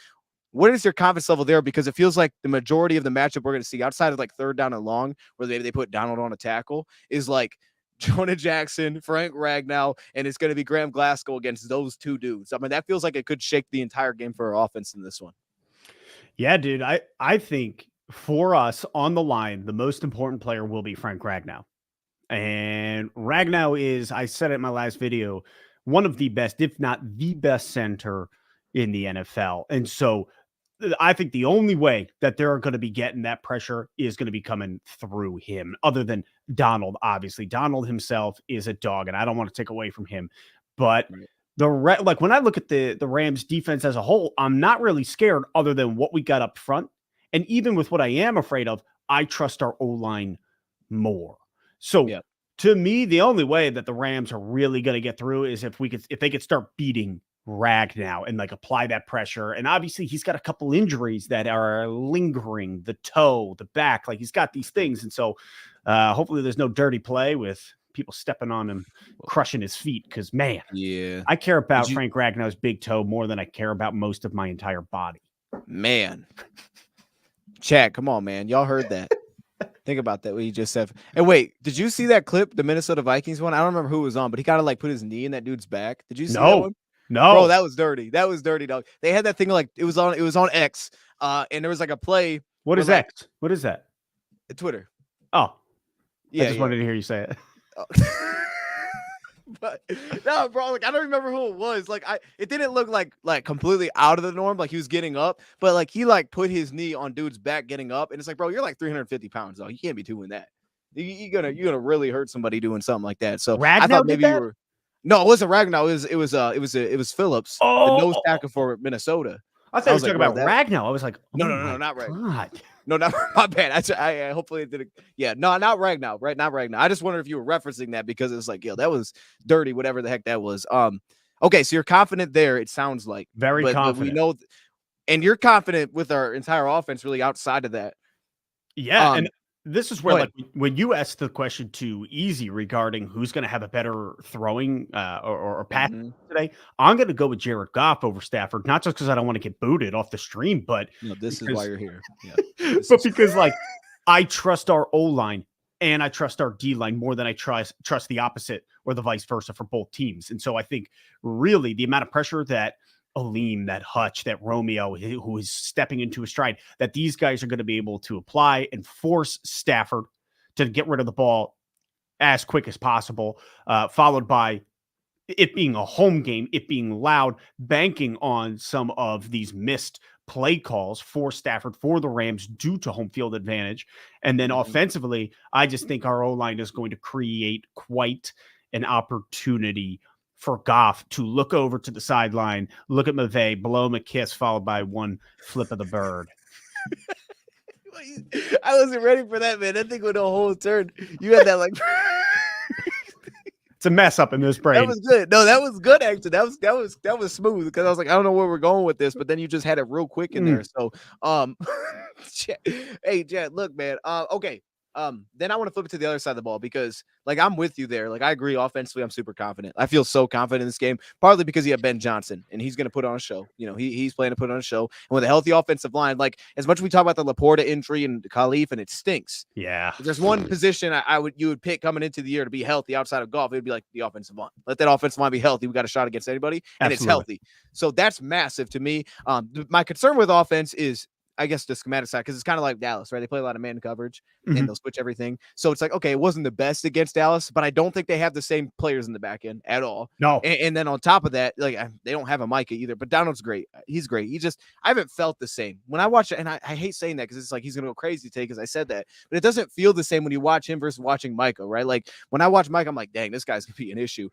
what is your confidence level there? Because it feels like the majority of the matchup we're going to see outside of like 3rd down and long, where maybe they put Donald on a tackle, is like Jonah Jackson, Frank Ragnow, and it's going to be Graham Glasgow against those 2 dudes. I mean, that feels like it could shake the entire game for our offense in this one. Yeah, dude. I think for us on the line, the most important player will be Frank Ragnow. And Ragnow is, I said it in my last video, one of the best, if not the best center in the NFL. And so I think the only way that they're going to be getting that pressure is going to be coming through him, other than Donald. Obviously, Donald himself is a dog, and I don't want to take away from him. But like when I look at the Rams defense as a whole, I'm not really scared other than what we got up front. And even with what I am afraid of, I trust our O-line more. So to me, the only way that the Rams are really going to get through is if they could start beating Ragnow and like apply that pressure. And obviously he's got a couple injuries that are lingering, the toe, the back, like he's got these things. And so hopefully there's no dirty play with people stepping on him, crushing his feet. Because man, I care about Frank Ragnow's big toe more than I care about most of my entire body. Man. Chad, come on, man. Y'all heard that. Think about that, what he just said. And wait, did you see that clip, the Minnesota Vikings one? I don't remember who was on, but he kind of like put his knee in that dude's back. Did you see that one? No. Bro, that was dirty. That was dirty, dog. They had that thing like it was on X, and there was like a play. What is X? What is that? Twitter. Oh. Yeah. I just wanted to hear you say it. But no, bro, like I don't remember who it was. Like it didn't look like completely out of the norm, like he was getting up, but like he like put his knee on dude's back getting up, and it's like, bro, you're like 350 pounds, though. You can't be doing that. You're gonna really hurt somebody doing something like that. So Ragnow I thought maybe you were. No, it wasn't Ragnow. It was Phillips, the nose tackle for Minnesota. I thought you were talking about Ragnow. I was like, no, not Ragnow. No, not my bad. I hopefully it didn't. Yeah, no, not Ragnow. Right, not Ragnow. I just wondered if you were referencing that because it's like, yo, that was dirty. Whatever the heck that was. Okay, so you're confident there, it sounds like. Very But we confident. know and you're confident with our entire offense really outside of that. Yeah, and this is where, Go like, ahead. when you asked the question to Easy regarding who's gonna have a better throwing, or pass Mhm. today, I'm gonna go with Jared Goff over Stafford, not just because I don't wanna get booted off the stream, but No, this is why because you're here. Yeah. This but is because, like, I trust our O-line and I trust our D-line more than I trust the opposite or the vice versa for both teams, and so I think really the amount of pressure that Aleem, that Hutch, that Romeo, who is stepping into his stride, that these guys are going to be able to apply and force Stafford to get rid of the ball as quick as possible, followed by it being a home game, it being loud, banking on some of these missed play calls for Stafford, for the Rams due to home field advantage. And then Mhm. offensively, I just think our O-line is going to create quite an opportunity for Goff to look over to the sideline, look at McVay, blow him a kiss, followed by one flip of the bird. I wasn't ready for that, man. That thing went a whole turn. You had that like It's a mess up in this that brain. was good. No, that was good actually. That was smooth because I was like, I don't know where we're going with this, but then you just had it real quick in there. So hey, Jed, look, man. Okay. Then I want to flip it to the other side of the ball because like I'm with you there. Like I agree offensively, I'm super confident. I feel so confident in this game, partly because you have Ben Johnson and he's gonna put on a show. You know, he's planning to put on a show. And with a healthy offensive line, like as much as we talk about the Laporta injury and Khalif, and it stinks. Yeah. If there's one position you would pick coming into the year to be healthy outside of golf, it would be like the offensive line. Let that offensive line be healthy. We got a shot against anybody, and it's Absolutely. healthy. So that's massive to me. My concern with offense is, I guess, the schematic side because it's kind of like Dallas, right? They play a lot of man coverage and they'll switch everything. So it's like, okay, it wasn't the best against Dallas, but I don't think they have the same players in the back end at all. No. And then on top of that, like they don't have a Micah either, but Donald's great. He's great. I haven't felt the same when I watch it. And I hate saying that because it's like he's going to go crazy today because I said that, but it doesn't feel the same when you watch him versus watching Micah, right? Like when I watch Micah, I'm like, dang, this guy's going to be an issue.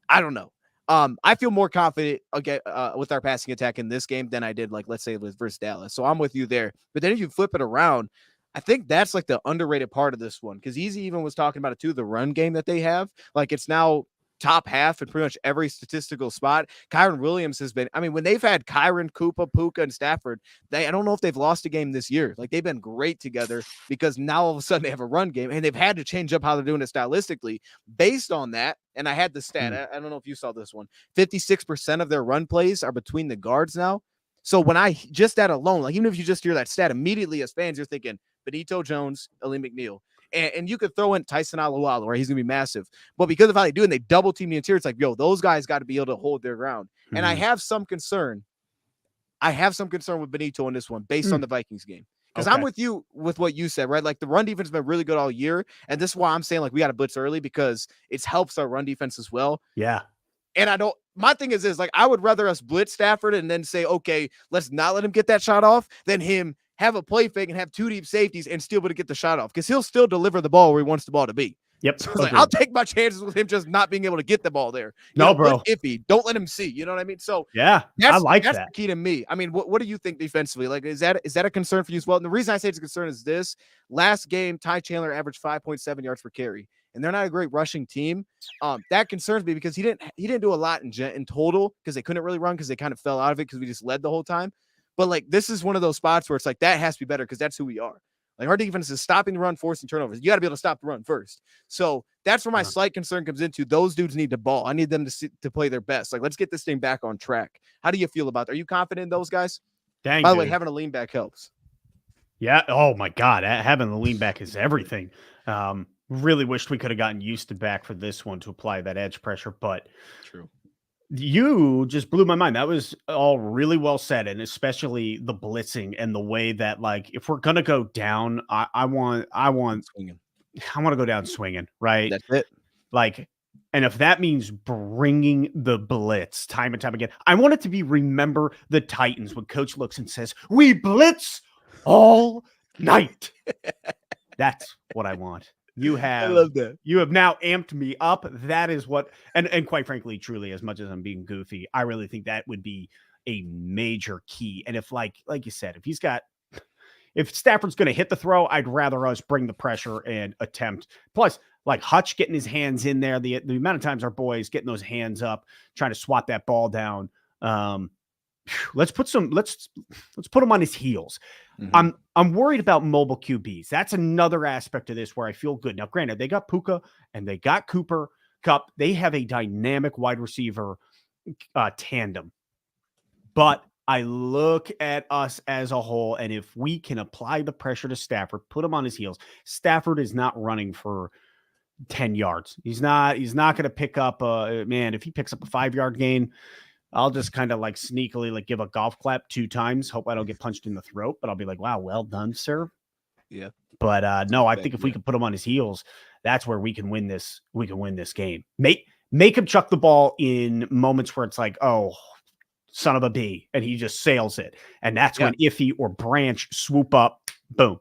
I don't know. I feel more confident with our passing attack in this game than I did, like, let's say, with versus Dallas. So I'm with you there. But then if you flip it around, I think that's like the underrated part of this one because Easy even was talking about it too. The run game that they have, like, it's now top half in pretty much every statistical spot. Kyron Williams has been, I mean, when they've had Kyron, Koopa, Puka, and Stafford, I don't know if they've lost a game this year. Like, they've been great together because now all of a sudden they have a run game and they've had to change up how they're doing it stylistically based on that. And I had the stat. I don't know if you saw this one. 56% of their run plays are between the guards now. So when I just that alone, like even if you just hear that stat immediately as fans, you're thinking Benito Jones, Ali McNeil. And you could throw in Tyson Alualu, right? He's going to be massive. But because of how they do it, and they double team the interior, it's like, yo, those guys got to be able to hold their ground. And I have some concern. With Benito in this one based on the Vikings game. Because I'm with you with what you said, right? Like the run defense has been really good all year. And this is why I'm saying like we got to blitz early because it helps our run defense as well. Yeah. And my thing is this, like, I would rather us blitz Stafford and then say, okay, let's not let him get that shot off than him have a play fake and have two deep safeties and still be able to get the shot off because he'll still deliver the ball where he wants the ball to be. Yep. So it's like, I'll take my chances with him just not being able to get the ball there. Bro. Iffy. Don't let him see. You know what I mean? So yeah, that's that. the key to me. I mean, what do you think defensively? Like, is that a concern for you as well? And the reason I say it's a concern is this: last game, Ty Chandler averaged 5.7 yards per carry, and they're not a great rushing team. That concerns me because he didn't do a lot in total because they couldn't really run because they kind of fell out of it because we just led the whole time. But like, this is one of those spots where it's like that has to be better because that's who we are. Like our defense is stopping the run, forcing turnovers. You got to be able to stop the run first. So that's where my slight concern comes into. Those dudes need the ball. I need them to play their best. Like, let's get this thing back on track. How do you feel about that? Are you confident in those guys? Dang, by the way, having a lean back helps. Yeah. Oh my God. Having the lean back is everything. Really wished we could have gotten used to back for this one to apply that edge pressure, but true. You just blew my mind. That was all really well said, and especially the blitzing and the way that, like, if we're gonna go down, I want swinging. I want to go down swinging, right? That's it. Like, and if that means bringing the blitz time and time again, I want it to be remember the Titans when Coach looks and says, "We blitz all night." That's what I want. I love that. You have now amped me up. That is what, and quite frankly, truly, as much as I'm being goofy, I really think that would be a major key. And if, like you said, if Stafford's going to hit the throw, I'd rather us bring the pressure and attempt. Plus, like Hutch getting his hands in there, the amount of times our boys getting those hands up, trying to swat that ball down. Let's put him on his heels. Mhm. I'm worried about mobile QBs. That's another aspect of this where I feel good. Now, granted, they got Puka and they got Cooper Kupp. They have a dynamic wide receiver tandem. But I look at us as a whole, and if we can apply the pressure to Stafford, put him on his heels. Stafford is not running for 10 yards. He's not going to pick up if he picks up a 5-yard gain, I'll just kind of like sneakily like give a golf clap 2 times. Hope I don't get punched in the throat, but I'll be like, wow, well done, sir. Yeah. But no, I think if we can put him on his heels, that's where we can win this. We can win this game. Make him chuck the ball in moments where it's like, oh, son of a bee, and he just sails it. And that's when Iffy or Branch swoop up, boom.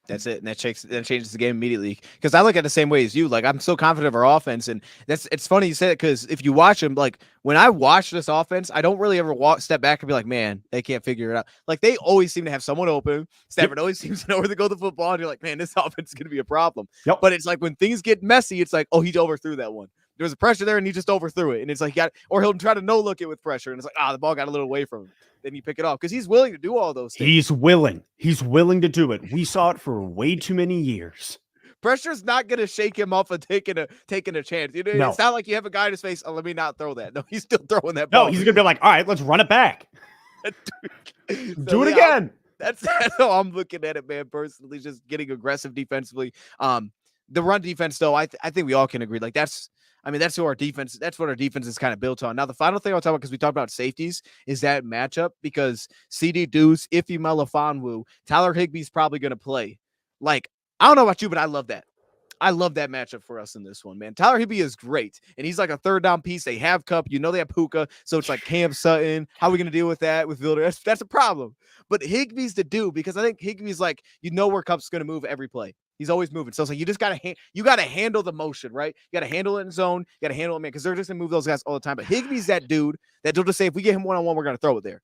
That's it. And that changes the game immediately. Because I look at it the same way as you. Like, I'm so confident of our offense. And it's funny you say it, because if you watch them, like when I watch this offense, I don't really ever step back and be like, man, they can't figure it out. Like, they always seem to have someone open. Stafford always seems to know where to go with the football. And you're like, man, this offense is going to be a problem. Yep. But it's like when things get messy, it's like, oh, he overthrew that one. There was a pressure there and he just overthrew it. And it's like, or he'll try to no look it with pressure. And it's like, the ball got a little away from him. Then you pick it off because he's willing to do all those things. He's willing to do it. We saw it for way too many years. Pressure's not going to shake him off of taking a chance. You know, no. It's not like you have a guy in his face. Oh, let me not throw that. No, he's still throwing that ball. No, he's going to be like, all right, let's run it back. Do it again. That's how I'm looking at it, man, personally, just getting aggressive defensively. The run defense, though, I think we all can agree. Like, that's who our defense, that's what our defense is kind of built on. Now, the final thing I'll talk about, because we talked about safeties, is that matchup, because CD Deuce, Iffy Melifonwu, Tyler Higbee's probably going to play. Like, I don't know about you, but I love that. I love that matchup for us in this one, man. Tyler Higbee is great, and he's like a third down piece. They have Kupp. You know they have Puka, so it's like Cam Sutton. How are we going to deal with that with Vilder? That's a problem. But Higbee's the dude, because I think Higbee's like, where Kupp's going to move every play. He's always moving. So it's like, you just got to handle the motion, right? You got to handle it in zone. You got to handle it, man, because they're just going to move those guys all the time. But Higbee's that dude that they'll just say, if we get him one-on-one, we're going to throw it there.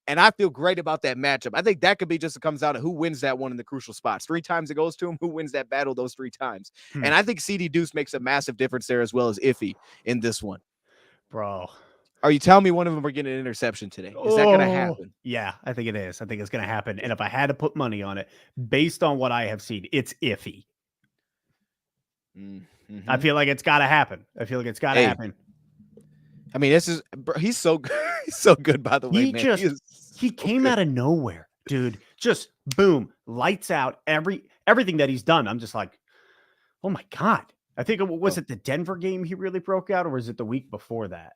And I feel great about that matchup. I think that could be just, it comes out of who wins that one in the crucial spots. 3 times it goes to him, who wins that battle those 3 times. And I think CD Deuce makes a massive difference there, as well as Iffy in this one. Bro. Are you telling me one of them are getting an interception today? Is that going to happen? Yeah, I think it is. I think it's going to happen. And if I had to put money on it, based on what I have seen, it's Iffy. Mm-hmm. I feel like it's got to happen. Happen. I mean, he's so good. He's so good, by the way, man. He came out of nowhere, dude. Just boom, lights out. Everything that he's done, I'm just like, oh my God. I think was it the Denver game he really broke out, or was it the week before that?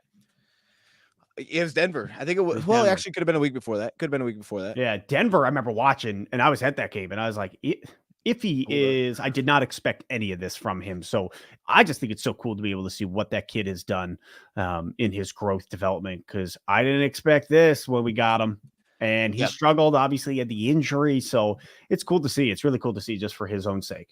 It was Denver. I think it was. Well, it actually could have been a week before that. Yeah, Denver. I remember watching, and I was at that game, and I was like, I did not expect any of this from him. So I just think it's so cool to be able to see what that kid has done in his growth development, because I didn't expect this when we got him. And he struggled, obviously, at the injury. So it's cool to see. It's really cool to see, just for his own sake.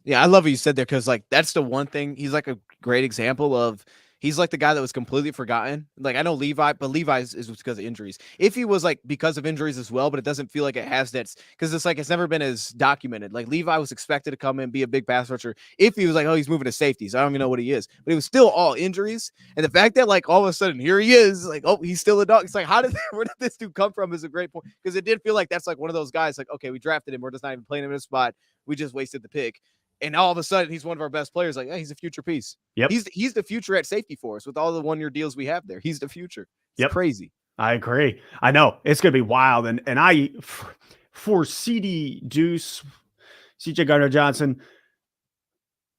Yeah, I love what you said there, because like that's the one thing. He's like a great example of, he's like the guy that was completely forgotten. Like, I know Levi, but Levi is because of injuries. If he was like because of injuries as well, but it doesn't feel like it has that, because it's like it's never been as documented. Like, Levi was expected to come in, be a big pass rusher. If he was like, oh, he's moving to safeties, I don't even know what he is, but it was still all injuries. And the fact that like all of a sudden here he is, like, oh, he's still a dog. It's like, where did this dude come from? Is a great point, because it did feel like that's like one of those guys. Like, okay, we drafted him, we're just not even playing him in a spot. We just wasted the pick. And all of a sudden, he's one of our best players. Like, he's a future piece. Yep. He's the future at safety for us with all the 1-year deals we have there. He's the future. It's crazy. I agree. I know it's going to be wild. And for CD Deuce, CJ Gardner-Johnson,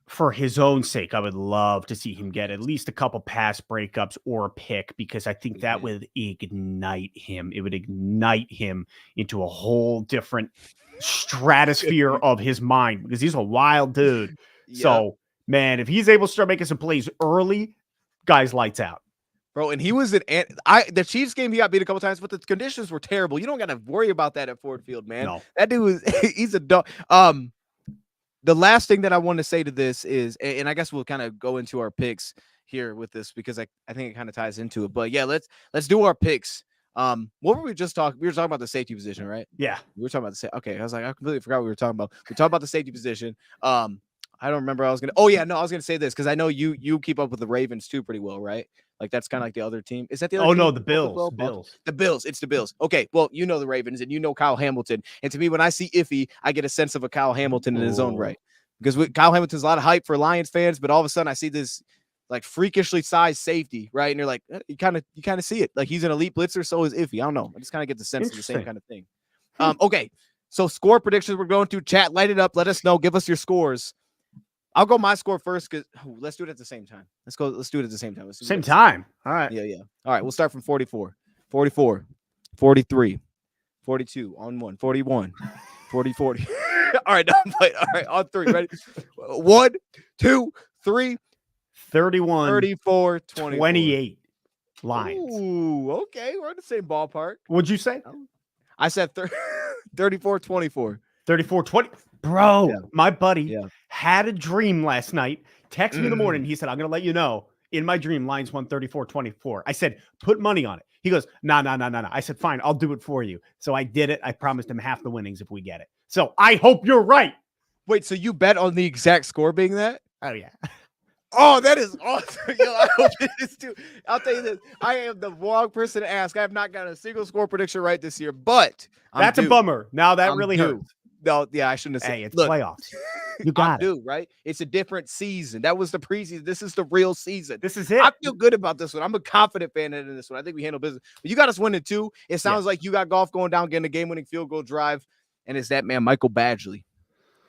for his own sake, I would love to see him get at least a couple pass breakups or a pick, because I think that would ignite him. It would ignite him into a whole different stratosphere of his mind, because he's a wild dude. So, man, if he's able to start making some plays early, guys, lights out. Bro, and he was the Chiefs game, he got beat a couple times, but the conditions were terrible. You don't got to worry about that at Ford Field, man. No. That dude he's a dog. The last thing that I want to say to this is, and I guess we'll kind of go into our picks here with this, because I think it kind of ties into it. But yeah, let's do our picks. What were we just talking? We were talking about the safety position, right? Yeah. We were talking about okay. I was like, I completely forgot what we were talking about. We talked about the safety position. I don't remember. I was gonna. Oh yeah, no, I was gonna say this because I know you keep up with the Ravens too pretty well, right? Like that's kind of like the other team. Is that the other Oh team? no, the Bills. Bills. The Bills. It's the Bills. Okay, well you know the Ravens and you know Kyle Hamilton, and to me when I see Iffy, I get a sense of a Kyle Hamilton in his own right because Kyle Hamilton's a lot of hype for Lions fans, but all of a sudden I see this like freakishly sized safety, right? And you're like, you kind of see it. Like he's an elite blitzer, so is Iffy. I don't know. I just kind of get the sense of the same kind of thing. Okay. So score predictions we're going to chat. Light it up. Let us know. Give us your scores. I'll go my score first because let's do it at the same time. Let's do it at the same time. Same time. All right. Yeah. All right. We'll start from 44, 44, 43, 42, on 1, 41, 40, 40. All right. All right. On 3. Ready? 1, 2, 3, 31, 34, 24. 28 Lions. Ooh, okay. We're in the same ballpark. What'd you say? I said 34, 24. 34, 20. Bro, Yeah. my buddy had a dream last night. Text me in the morning. He said, I'm going to let you know. In my dream, Lions won 34-24. I said, put money on it. He goes, no. I said, fine, I'll do it for you. So I did it. I promised him half the winnings if we get it. So I hope you're right. Wait, so you bet on the exact score being that? Oh, yeah. Oh, that is awesome. Yo, I hope it is too. I'll tell you this. I am the wrong person to ask. I have not gotten a single score prediction right this year, but that's a bummer. Now that really hurts. No, yeah, I shouldn't have said. Hey, it's playoffs. You got it. Right? It's a different season. That was the preseason. This is the real season. This is it. I feel good about this one. I'm a confident fan in this one. I think we handle business. But you got us winning too. It sounds like you got golf going down, getting a game-winning field goal drive, and it's that man, Michael Badgley.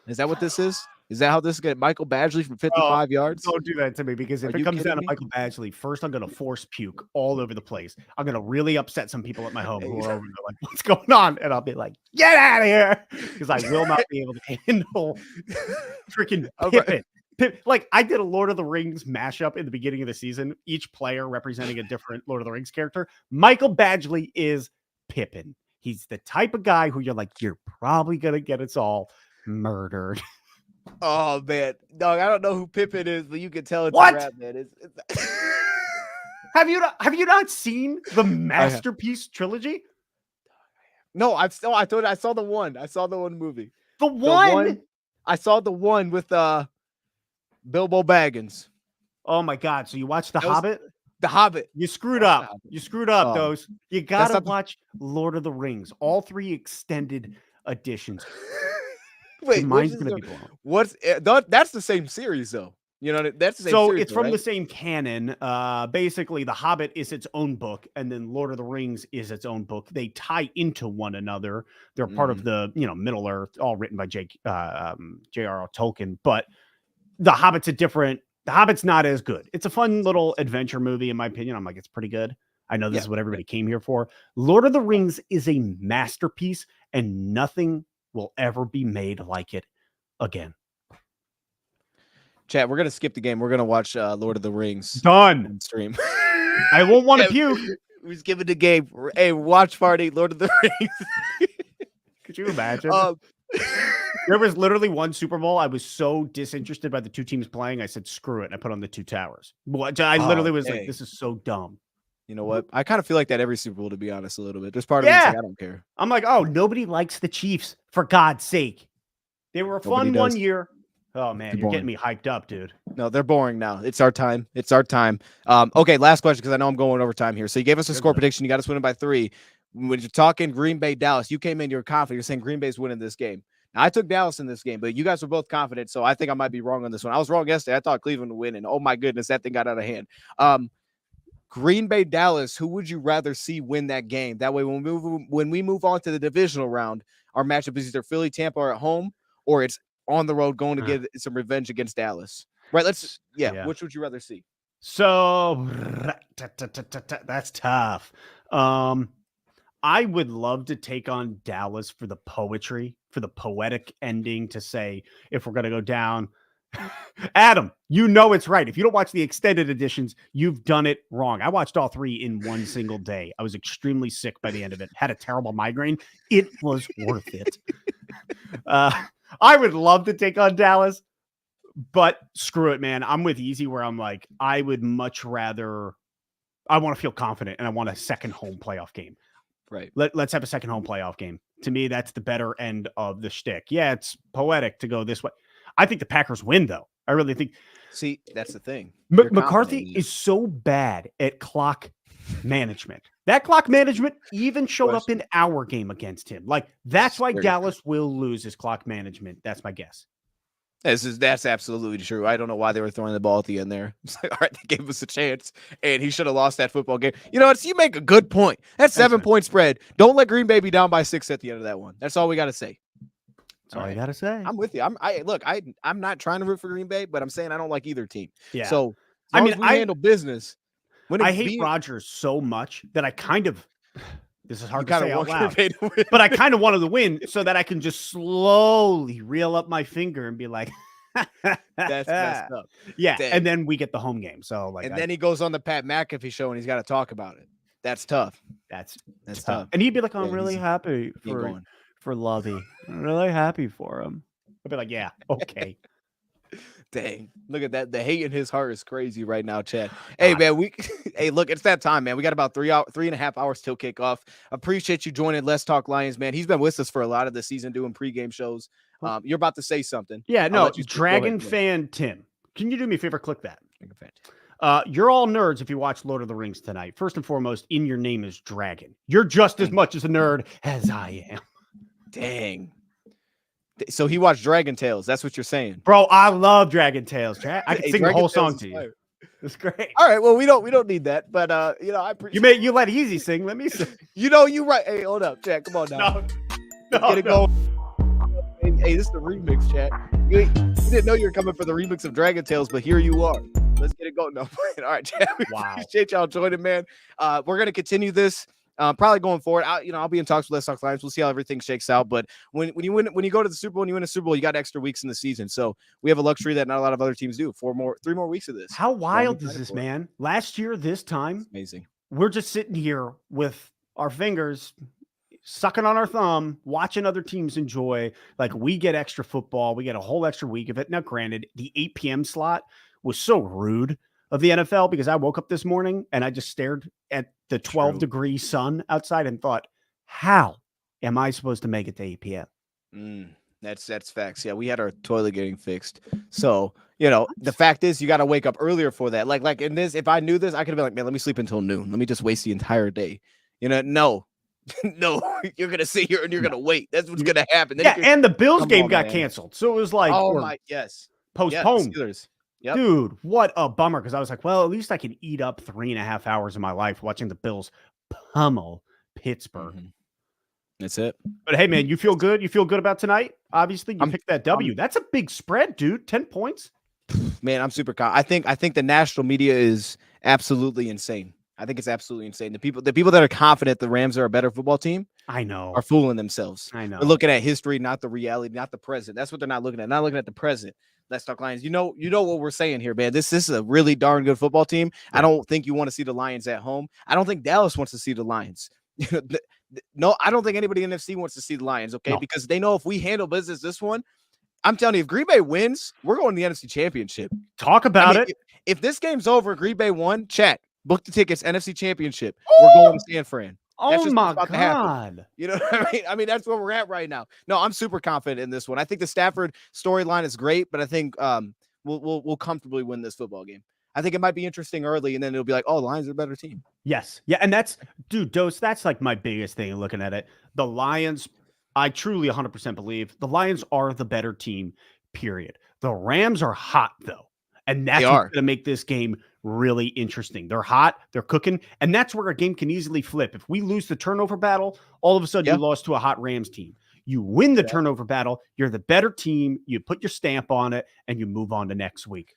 Is that what this is? Is that how this is going? Michael Badgley from 55 yards? Don't do that to me because if it comes down to Michael Badgley, first I'm going to force puke all over the place. I'm going to really upset some people at my home who are over there like, what's going on? And I'll be like, get out of here because I will not be able to handle freaking Pippin. Like I did a Lord of the Rings mashup in the beginning of the season, each player representing a different Lord of the Rings character. Michael Badgley is Pippin. He's the type of guy who you're like, you're probably going to get us all murdered. Oh man, dog! I don't know who Pippin is, but you can tell it's a rap, man. Have you not seen the Masterpiece trilogy? No, I told you I saw the one. I saw the one movie. The one? I saw the one with Bilbo Baggins. Oh my god! So you watched The Hobbit? The Hobbit. You screwed up. You screwed up, Dose. You gotta watch Lord of the Rings, all 3 extended editions. Wait, mine's gonna be blown. That's the same series though. You know, that's the same series, it's from the same canon. Basically, The Hobbit is its own book, and then Lord of the Rings is its own book. They tie into one another. They're part of the Middle Earth, all written by J.R.R. Tolkien. But The Hobbit's not as good. It's a fun little adventure movie, in my opinion. I'm like, it's pretty good. I know this is what everybody came here for. Lord of the Rings is a masterpiece, and nothing will ever be made like it again. Chat, we're gonna skip the game. We're gonna watch Lord of the Rings. Done. On stream. I won't want to puke. We're skipping the game. Hey, watch party, Lord of the Rings. Could you imagine? There was literally one Super Bowl. I was so disinterested by the 2 teams playing. I said, screw it. And I put on the 2 towers. I literally was like, this is so dumb. You know what? I kind of feel like that every Super Bowl, to be honest, a little bit. There's part of me that's like, I don't care. I'm like, oh, nobody likes the Chiefs, for God's sake. They were fun one year. Oh, man, you're getting me hyped up, dude. No, they're boring now. It's our time. It's our time. Okay, last question, because I know I'm going over time here. So you gave us a score prediction. You got us winning by 3. When you're talking Green Bay, Dallas, you came in, you're confident. You're saying Green Bay's winning this game. Now, I took Dallas in this game, but you guys were both confident, so I think I might be wrong on this one. I was wrong yesterday. I thought Cleveland would win, and oh, my goodness, that thing got out of hand. Green Bay, Dallas, who would you rather see win that game? That way, when we move on to the divisional round, our matchup is either Philly, Tampa, or at home, or it's on the road going to get some revenge against Dallas. Right? Which would you rather see? So that's tough. I would love to take on Dallas for the poetry, for the poetic ending to say, if we're going to go down, Adam, you know it's right. If you don't watch the extended editions, you've done it wrong. I watched all 3 in one single day. I was extremely sick by the end of it. Had a terrible migraine. It was worth it. I would love to take on Dallas, but screw it, man. I'm with Easy where I'm like, I would much rather, I want to feel confident and I want a second home playoff game. Right. Let's have a second home playoff game. To me, that's the better end of the shtick. Yeah, it's poetic to go this way. I think the Packers win, though. I really think. See, that's the thing. You're confident McCarthy in that. is so bad at clock management. That clock management even showed up in our game against him. Like, that's why Dallas will lose his clock management. That's my guess. That's absolutely true. I don't know why they were throwing the ball at the end there. It's like, all right, they gave us a chance, and he should have lost that football game. You know what? You make a good point. That's 7-point spread. Don't let Green Bay be down by 6 at the end of that one. That's all we got to say. That's all you got to say. I'm with you. I'm not trying to root for Green Bay, but I'm saying I don't like either team. Yeah. So I handle business. I hate Rodgers so much that I kind of. This is hard to say out loud, but I kind of wanted to win so that I can just slowly reel up my finger and be like, that's messed up. Yeah. Dang. And then we get the home game. So like, and then he goes on the Pat McAfee show and he's got to talk about it. That's tough. That's tough. And he'd be like, I'm really happy for Lovey. I'm really happy for him. I'd be like, yeah, okay. Dang, look at that. The hate in his heart is crazy right now, Chad. Hey, man, look, it's that time, man. We got about 3.5 hours till kickoff. Appreciate you joining Let's Talk Lions, man. He's been with us for a lot of the season doing pregame shows. You're about to say something. Yeah, no, Dragon Fan Tim. Can you do me a favor? Click that. You're all nerds if you watch Lord of the Rings tonight. First and foremost, in your name is Dragon. You're just as much as a nerd as I am. Dang. So he watched Dragon Tales. That's what you're saying, bro. I love Dragon Tales. I can sing the whole song to you. It's great. All right. Well, we don't need that, but I appreciate you let Easy sing. Let me sing. You right. Hey, hold up, Chad. Come on now. Get it going. Hey, this is the remix, Chad. You didn't know you were coming for the remix of Dragon Tales, but here you are. Let's get it going. No, all right, Chad. We appreciate y'all joining, man. We're gonna continue this. Probably going forward, I'll be in talks with Let's Talk Lions. We'll see how everything shakes out. But when you go to the Super Bowl and you win a Super Bowl, you got extra weeks in the season. So we have a luxury that not a lot of other teams do. 3 more weeks of this. How wild is this, man? Last year, this time, amazing. We're just sitting here with our fingers sucking on our thumb, watching other teams enjoy. Like, we get extra football. We get a whole extra week of it. Now, granted, the 8 p.m. slot was so rude of the NFL because I woke up this morning and I just stared at the 12-degree sun outside and thought, how am I supposed to make it to 8 p.m.? That's facts. Yeah, we had our toilet getting fixed. So, the fact is you got to wake up earlier for that. Like in this, if I knew this, I could have been like, man, let me sleep until noon. Let me just waste the entire day. No, you're going to sit here and you're going to wait. That's what's going to happen. Then and the Bills game got canceled. So it was like, postponed. Yep. Dude, what a bummer. Because I was like, well, at least I can eat up 3.5 hours of my life watching the Bills pummel Pittsburgh. Mm-hmm. That's it. But hey, man, you feel good? You feel good about tonight? Obviously, you picked that W. That's a big spread, dude. 10 points. Man, I'm super confident. I think the national media is absolutely insane. I think it's absolutely insane. The people that are confident the Rams are a better football team, I know, are fooling themselves. I know. They're looking at history, not the reality, not the present. That's what they're not looking at. Not looking at the present. Let's Talk Lions. You know what we're saying here, man. This is a really darn good football team. Yeah. I don't think you want to see the Lions at home. I don't think Dallas wants to see the Lions. No, I don't think anybody in the NFC wants to see the Lions, okay? No. Because they know if we handle business this one, I'm telling you, if Green Bay wins, we're going to the NFC Championship. Talk about it. If this game's over, Green Bay won, chat, book the tickets, NFC Championship. Ooh! We're going to San Fran. That's my God. You know what I mean? I mean, that's where we're at right now. No, I'm super confident in this one. I think the Stafford storyline is great, but I think we'll comfortably win this football game. I think it might be interesting early, and then it'll be like, oh, the Lions are a better team. Yes. Yeah, and that's, dude, Dose, that's like my biggest thing looking at it. The Lions, I truly 100% believe the Lions are the better team, period. The Rams are hot, though, and that's what's going to make this game really interesting. They're hot, they're cooking, and that's where a game can easily flip. If we lose the turnover battle, all of a sudden you lost to a hot Rams team. You win the turnover battle, you're the better team, you put your stamp on it, and you move on to next week.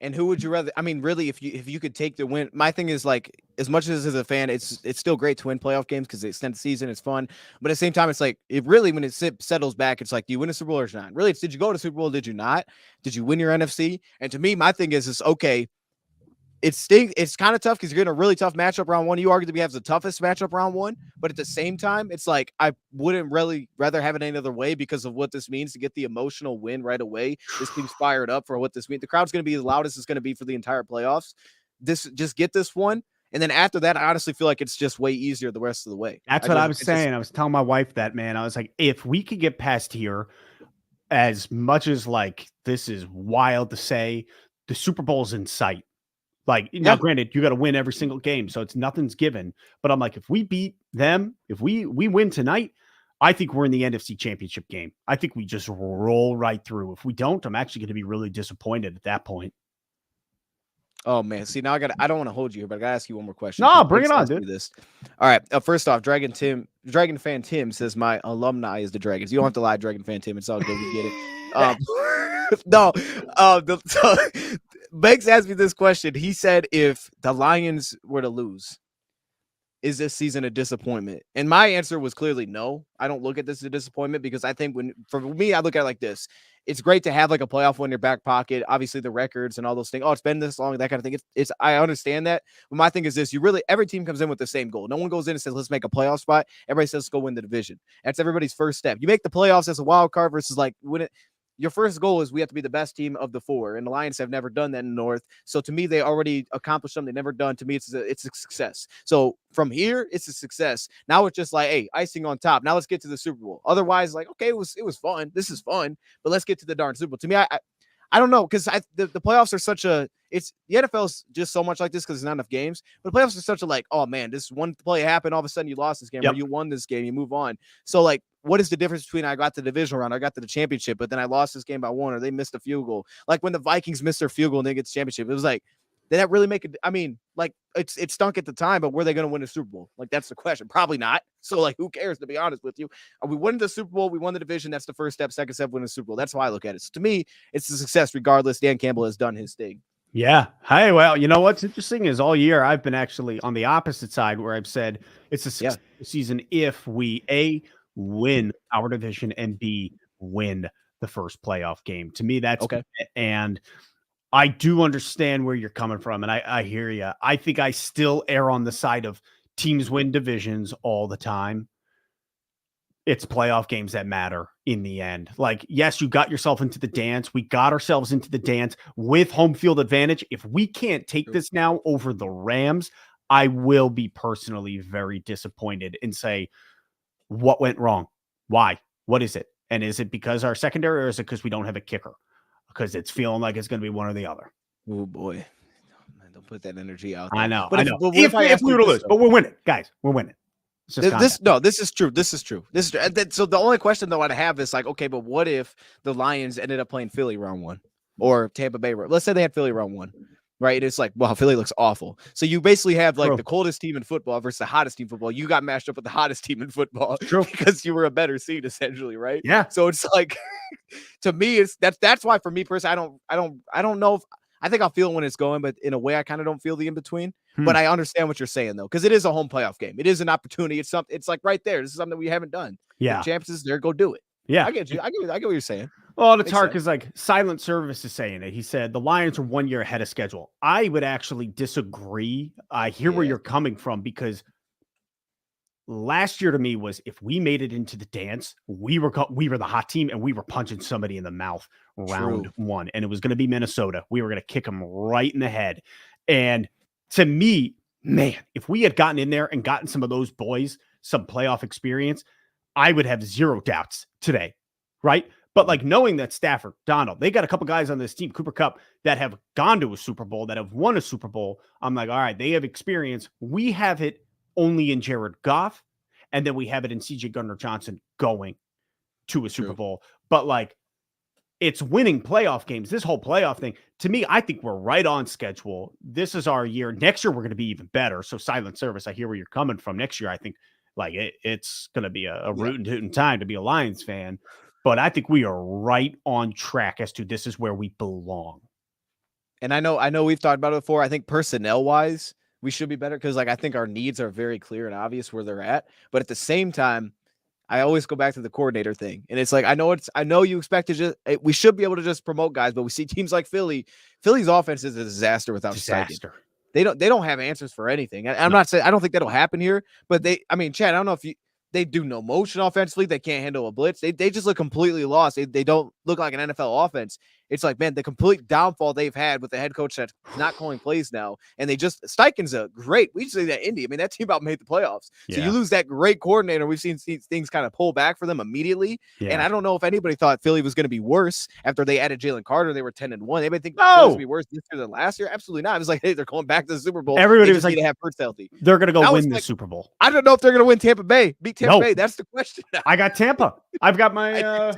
And who would you rather? I mean, really, if you could take the win, my thing is like, as much as a fan, it's still great to win playoff games because they extend the season, it's fun. But at the same time, it's like, it really, when it settles back, it's like, do you win a Super Bowl or not? Really, it's, did you go to Super Bowl? Did you not? Did you win your NFC? And to me, my thing is okay. It's kind of tough because you're in a really tough matchup round one. You arguably have the toughest matchup round one, but at the same time, it's like I wouldn't really rather have it any other way because of what this means to get the emotional win right away. This team's fired up for what this means. The crowd's going to be the loudest it's going to be for the entire playoffs. Just get this one, and then after that, I honestly feel like it's just way easier the rest of the way. That's what I was saying. I was telling my wife that, man. I was like, if we could get past here, as much as like this is wild to say, the Super Bowl's in sight. Like now, granted, you got to win every single game, so nothing's given. But I'm like, if we beat them, if we win tonight, I think we're in the NFC Championship game. I think we just roll right through. If we don't, I'm actually going to be really disappointed at that point. Oh man, see now I don't want to hold you here, but I gotta ask you one more question. No, bring it on, dude. This. All right. First off, Dragon Fan Tim says my alumni is the Dragons. You don't have to lie, Dragon Fan Tim. It's all good. We get it. No. Banks asked me this question. He said, if the Lions were to lose, is this season a disappointment? And my answer was clearly no. I don't look at this as a disappointment because I think for me, I look at it like this. It's great to have like a playoff win in your back pocket. Obviously the records and all those things. Oh, it's been this long, that kind of thing. It's I understand that. But my thing is this, every team comes in with the same goal. No one goes in and says, let's make a playoff spot. Everybody says, let's go win the division. That's everybody's first step. You make the playoffs as a wild card versus like your first goal is we have to be the best team of the four, and the Lions have never done that in the North. So to me, they already accomplished something they've never done. To me, it's a success. So from here, it's a success. Now it's just like, hey, icing on top. Now let's get to the Super Bowl. Otherwise, like, okay, it was fun. This is fun, but let's get to the darn Super Bowl. To me, I don't know, because the playoffs are such a the NFL's just so much like this because there's not enough games. But the playoffs are such a like, oh man, this one play happened, all of a sudden you lost this game, or you won this game, you move on. So like, what is the difference between I got the divisional round, I got to the championship, but then I lost this game by one, or they missed a field goal? Like when the Vikings missed their field goal and they get the championship, it was like, did that really make it? I mean, like it stunk at the time, but were they going to win the Super Bowl? Like that's the question. Probably not. So like, who cares? To be honest with you, are we winning the Super Bowl? We won the division. That's the first step. Second step, winning the Super Bowl. That's how I look at it. So to me, it's a success regardless. Dan Campbell has done his thing. Yeah. Hey, well, you know what's interesting is all year I've been actually on the opposite side where I've said it's a success season if we A, win our division, and B, win the first playoff game. To me, that's okay. And I do understand where you're coming from, and I hear you. I think I still err on the side of teams win divisions all the time. It's playoff games that matter in the end. Like, yes, you got yourself into the dance. We got ourselves into the dance with home field advantage. If we can't take this now over the Rams, I will be personally very disappointed and say, what went wrong? Why? What is it? And is it because our secondary, or is it because we don't have a kicker? Because it's feeling like it's going to be one or the other. Oh boy. Man, don't put that energy out there. I know. But if we were to lose, but we're winning, guys. We're winning. This is true. This is true. So the only question though I'd have is like, okay, but what if the Lions ended up playing Philly round one or Tampa Bay? Let's say they had Philly round one, right? It's like, wow, Philly looks awful. So you basically have like the coldest team in football versus the hottest team in football. You got matched up with the hottest team in football because you were a better seed essentially, right? Yeah. So it's like, to me, that's why for me personally, I don't know if I think I'll feel when it's going, but in a way I kind of don't feel the in between. But I understand what you're saying though, because it is a home playoff game. It is an opportunity. It's something. It's like right there. This is something we haven't done. Yeah, the champions is there. Go do it. Yeah, I get you. I get what you're saying. Well, it's hard because like Silent Service is saying it. He said the Lions are 1 year ahead of schedule. I would actually disagree. I hear where you're coming from because last year to me was if we made it into the dance, we were the hot team and we were punching somebody in the mouth round one, and it was going to be Minnesota. We were going to kick them right in the head. And to me, man, if we had gotten in there and gotten some of those boys some playoff experience, I would have zero doubts today, right? But like knowing that Stafford, Donald, they got a couple guys on this team, Cooper Kupp, that have gone to a Super Bowl, that have won a Super Bowl. I'm like, all right, they have experience. We have it only in Jared Goff, and then we have it in CJ Gardner-Johnson going to a Super Bowl. But like, it's winning playoff games. This whole playoff thing, to me, I think we're right on schedule. This is our year. Next year, we're going to be even better. So Silent Service, I hear where you're coming from. Next year, I think like it's going to be a rootin' tootin' time to be a Lions fan. But I think we are right on track as to this is where we belong. And I know we've talked about it before. I think personnel-wise, we should be better because like I think our needs are very clear and obvious where they're at. But at the same time, I always go back to the coordinator thing. And it's like, I know you expect to just, we should be able to just promote guys, but we see teams like Philly's offense is a disaster without Steichen. They don't have answers for anything. I'm not saying, I don't think that'll happen here, but Chad, I don't know if they do no motion offensively. They can't handle a blitz. They just look completely lost. They don't look like an NFL offense. it's like, man, the complete downfall they've had with the head coach that's not calling plays now. And Steichen's a great, we say that Indy. I mean, that team about made the playoffs. So you lose that great coordinator. We've seen things kind of pull back for them immediately. And I don't know if anybody thought Philly was going to be worse after they added Jalen Carter. They were 10-1. Anybody think Philly was going to be worse this year than last year? Absolutely not. It was like, hey, they're going back to the Super Bowl. Everybody was like, to have Hurts healthy. They're going to go win the Super Bowl. I don't know if they're going to win Tampa Bay. Beat Tampa Bay. That's the question now. I got Tampa. I've got my.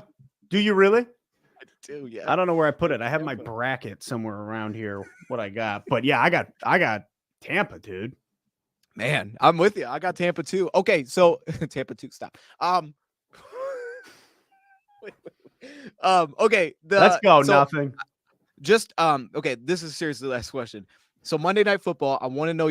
Do you really? I do. Yeah. I don't know where I put it. I have my bracket somewhere around here. What I got, but yeah, I got Tampa, dude. Man, I'm with you. I got Tampa too. Okay, so Tampa too. Stop. Okay. Let's go. Nothing. Just Okay. This is seriously the last question. So Monday Night Football, I want to know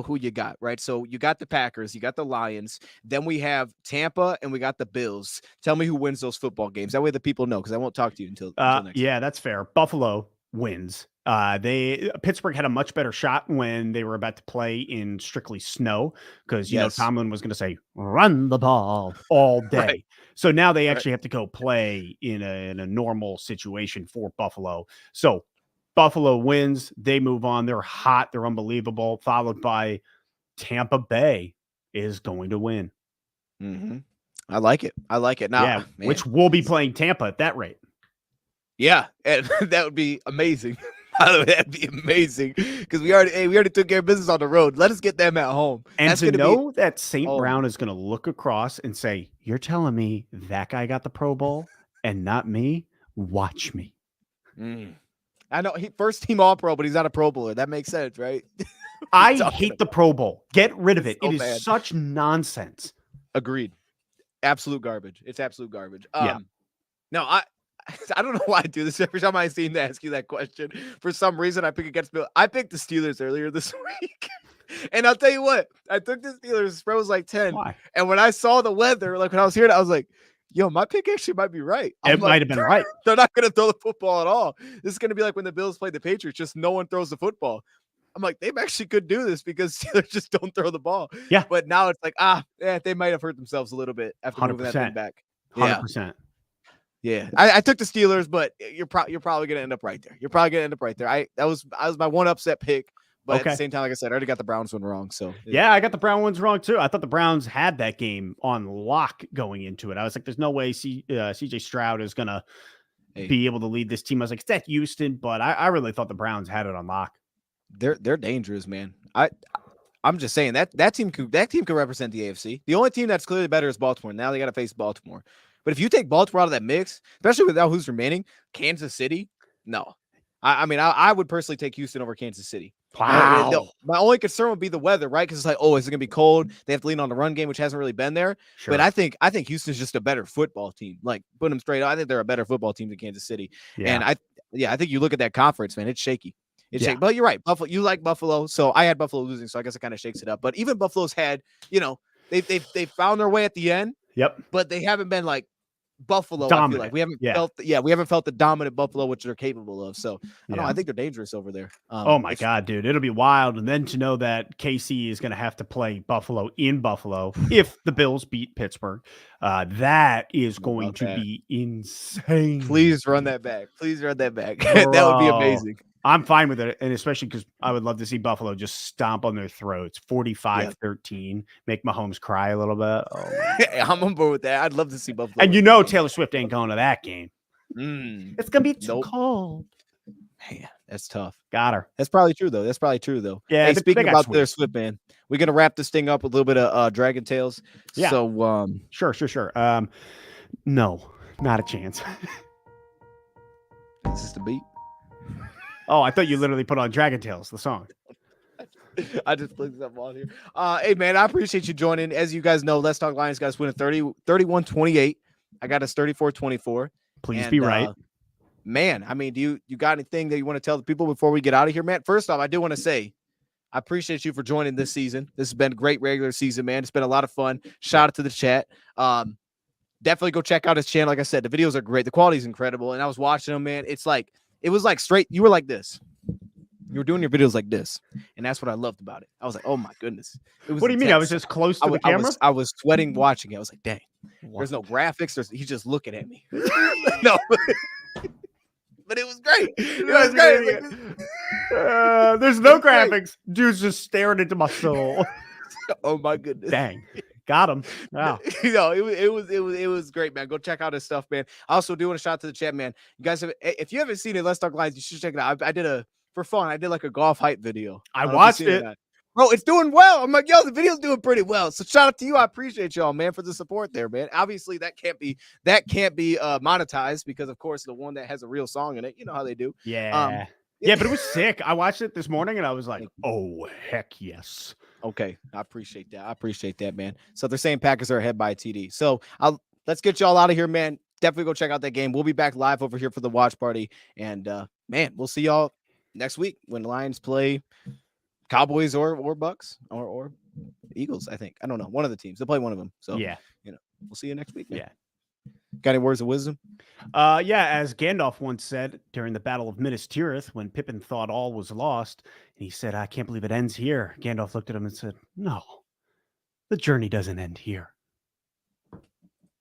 who you got, right? So you got the Packers, you got the Lions, then we have Tampa, and we got the Bills. Tell me who wins those football games. That way the people know, because I won't talk to you until next Yeah, that's fair. Buffalo wins. Pittsburgh had a much better shot when they were about to play in strictly snow, because you know Tomlin was going to say run the ball all day. Right. So now they actually have to go play in a normal situation for Buffalo. So Buffalo wins. They move on. They're hot. They're unbelievable. Followed by Tampa Bay is going to win. Mm-hmm. I like it. Now, yeah, which will be playing Tampa at that rate. Yeah, and that would be amazing. By the way, that'd be amazing, because we already took care of business on the road. Let us get them at home. And that's to know that St. Brown is going to look across and say, "You're telling me that guy got the Pro Bowl and not me? Watch me." I know first team All-Pro, but he's not a Pro Bowler. That makes sense, right? I hate the Pro Bowl. Get rid of it. It is such nonsense. Agreed. Absolute garbage. It's absolute garbage. Yeah. No, I don't know why I do this every time I seem to ask you that question. For some reason, I pick against Bill. I picked the Steelers earlier this week. And I'll tell you what, I took the Steelers. The spread was like 10. Why? And when I saw the weather, like when I was here, I was like, yo, my pick actually might be right. It might have been right. They're not going to throw the football at all. This is going to be like when the Bills played the Patriots, just no one throws the football. I'm like, they actually could do this because Steelers just don't throw the ball. Yeah. But now it's like, they might have hurt themselves a little bit after moving that thing back. 100%. Yeah. I took the Steelers, but you're probably going to end up right there. You're probably going to end up right there. That was my one upset pick. But at the same time, like I said, I already got the Browns one wrong. So yeah, I got the Brown ones wrong too. I thought the Browns had that game on lock going into it. I was like, there's no way CJ Stroud is going to be able to lead this team. I was like, it's at Houston, but I really thought the Browns had it on lock. They're dangerous, man. I'm just saying that team could represent the AFC. The only team that's clearly better is Baltimore. Now they got to face Baltimore. But if you take Baltimore out of that mix, especially without who's remaining, Kansas City, no. I mean, I would personally take Houston over Kansas City. Wow. My only concern would be the weather, right? Because it's like, is it going to be cold? They have to lean on the run game, which hasn't really been there. Sure. But I think Houston's just a better football team. Like, put them straight. I think they're a better football team than Kansas City. Yeah. And I think you look at that conference, man, it's shaky. It's shaky. But you're right. Buffalo, you like Buffalo. So I had Buffalo losing, so I guess it kind of shakes it up. But even Buffalo's had, they found their way at the end. Yep. But they haven't been like Buffalo. Dominant. I feel like we haven't felt the dominant Buffalo, which they're capable of. So I think they're dangerous over there. Oh my God, dude, it'll be wild. And then to know that KC is going to have to play Buffalo in Buffalo if the Bills beat Pittsburgh, that is going to be insane. Please run that back. That would be amazing. I'm fine with it, and especially because I would love to see Buffalo just stomp on their throats, 45-13, make Mahomes cry a little bit. I'm on board with that. I'd love to see Buffalo. And Taylor Swift ain't going to that game. It's going to be too cold. Man, that's tough. Got her. That's probably true, though. Yeah, hey, speaking about Taylor Swift, man, we're going to wrap this thing up with a little bit of Dragon Tales. Yeah. So, Sure. No, not a chance. Is this the beat? Oh, I thought you literally put on Dragon Tales, the song. I just put something on here. Hey, man, I appreciate you joining. As you guys know, Let's Talk Lions guys win 31-28. I got us 34-24. Please be right. Man, I mean, do you got anything that you want to tell the people before we get out of here, man? First off, I do want to say I appreciate you for joining this season. This has been a great regular season, man. It's been a lot of fun. Shout out to the chat. Definitely go check out his channel. Like I said, the videos are great. The quality is incredible. And I was watching them, man. It was like straight. You were like this. You were doing your videos like this. And that's what I loved about it. I was like, oh my goodness. What do you mean? I was just close to the camera? I was sweating watching it. I was like, dang, there's no graphics. He's just looking at me. No. but it was great. It You guys was are great. idiots. Like, There's no It's great. graphics. Dude's just staring into my soul. oh my goodness. Dang. Got him. Wow. It was great, man. Go check out his stuff, man. I also do want to shout out to the chat, man. You guys have, if you haven't seen it, Let's Talk Lines, you should check it out. I did for fun. I did like a golf hype video. I don't know if watched you've seen it. or not. Bro, it's doing well. I'm like, yo, the video's doing pretty well. So shout out to you. I appreciate y'all, man, for the support there, man. Obviously, that can't be monetized because, of course, the one that has a real song in it, you know how they do. Yeah. Yeah, but it was sick. I watched it this morning and I was like, oh, heck yes. Okay, I appreciate that, man. So they're saying Packers are ahead by a TD. So let's get y'all out of here, man. Definitely go check out that game. We'll be back live over here for the watch party. And man, we'll see y'all next week when the Lions play Cowboys or Bucks or Eagles, I think. I don't know. One of the teams. They'll play one of them. So yeah, we'll see you next week, man. Yeah. Got any words of wisdom? Yeah, as Gandalf once said during the Battle of Minas Tirith, when Pippin thought all was lost, and he said, I can't believe it ends here. Gandalf looked at him and said, no, the journey doesn't end here.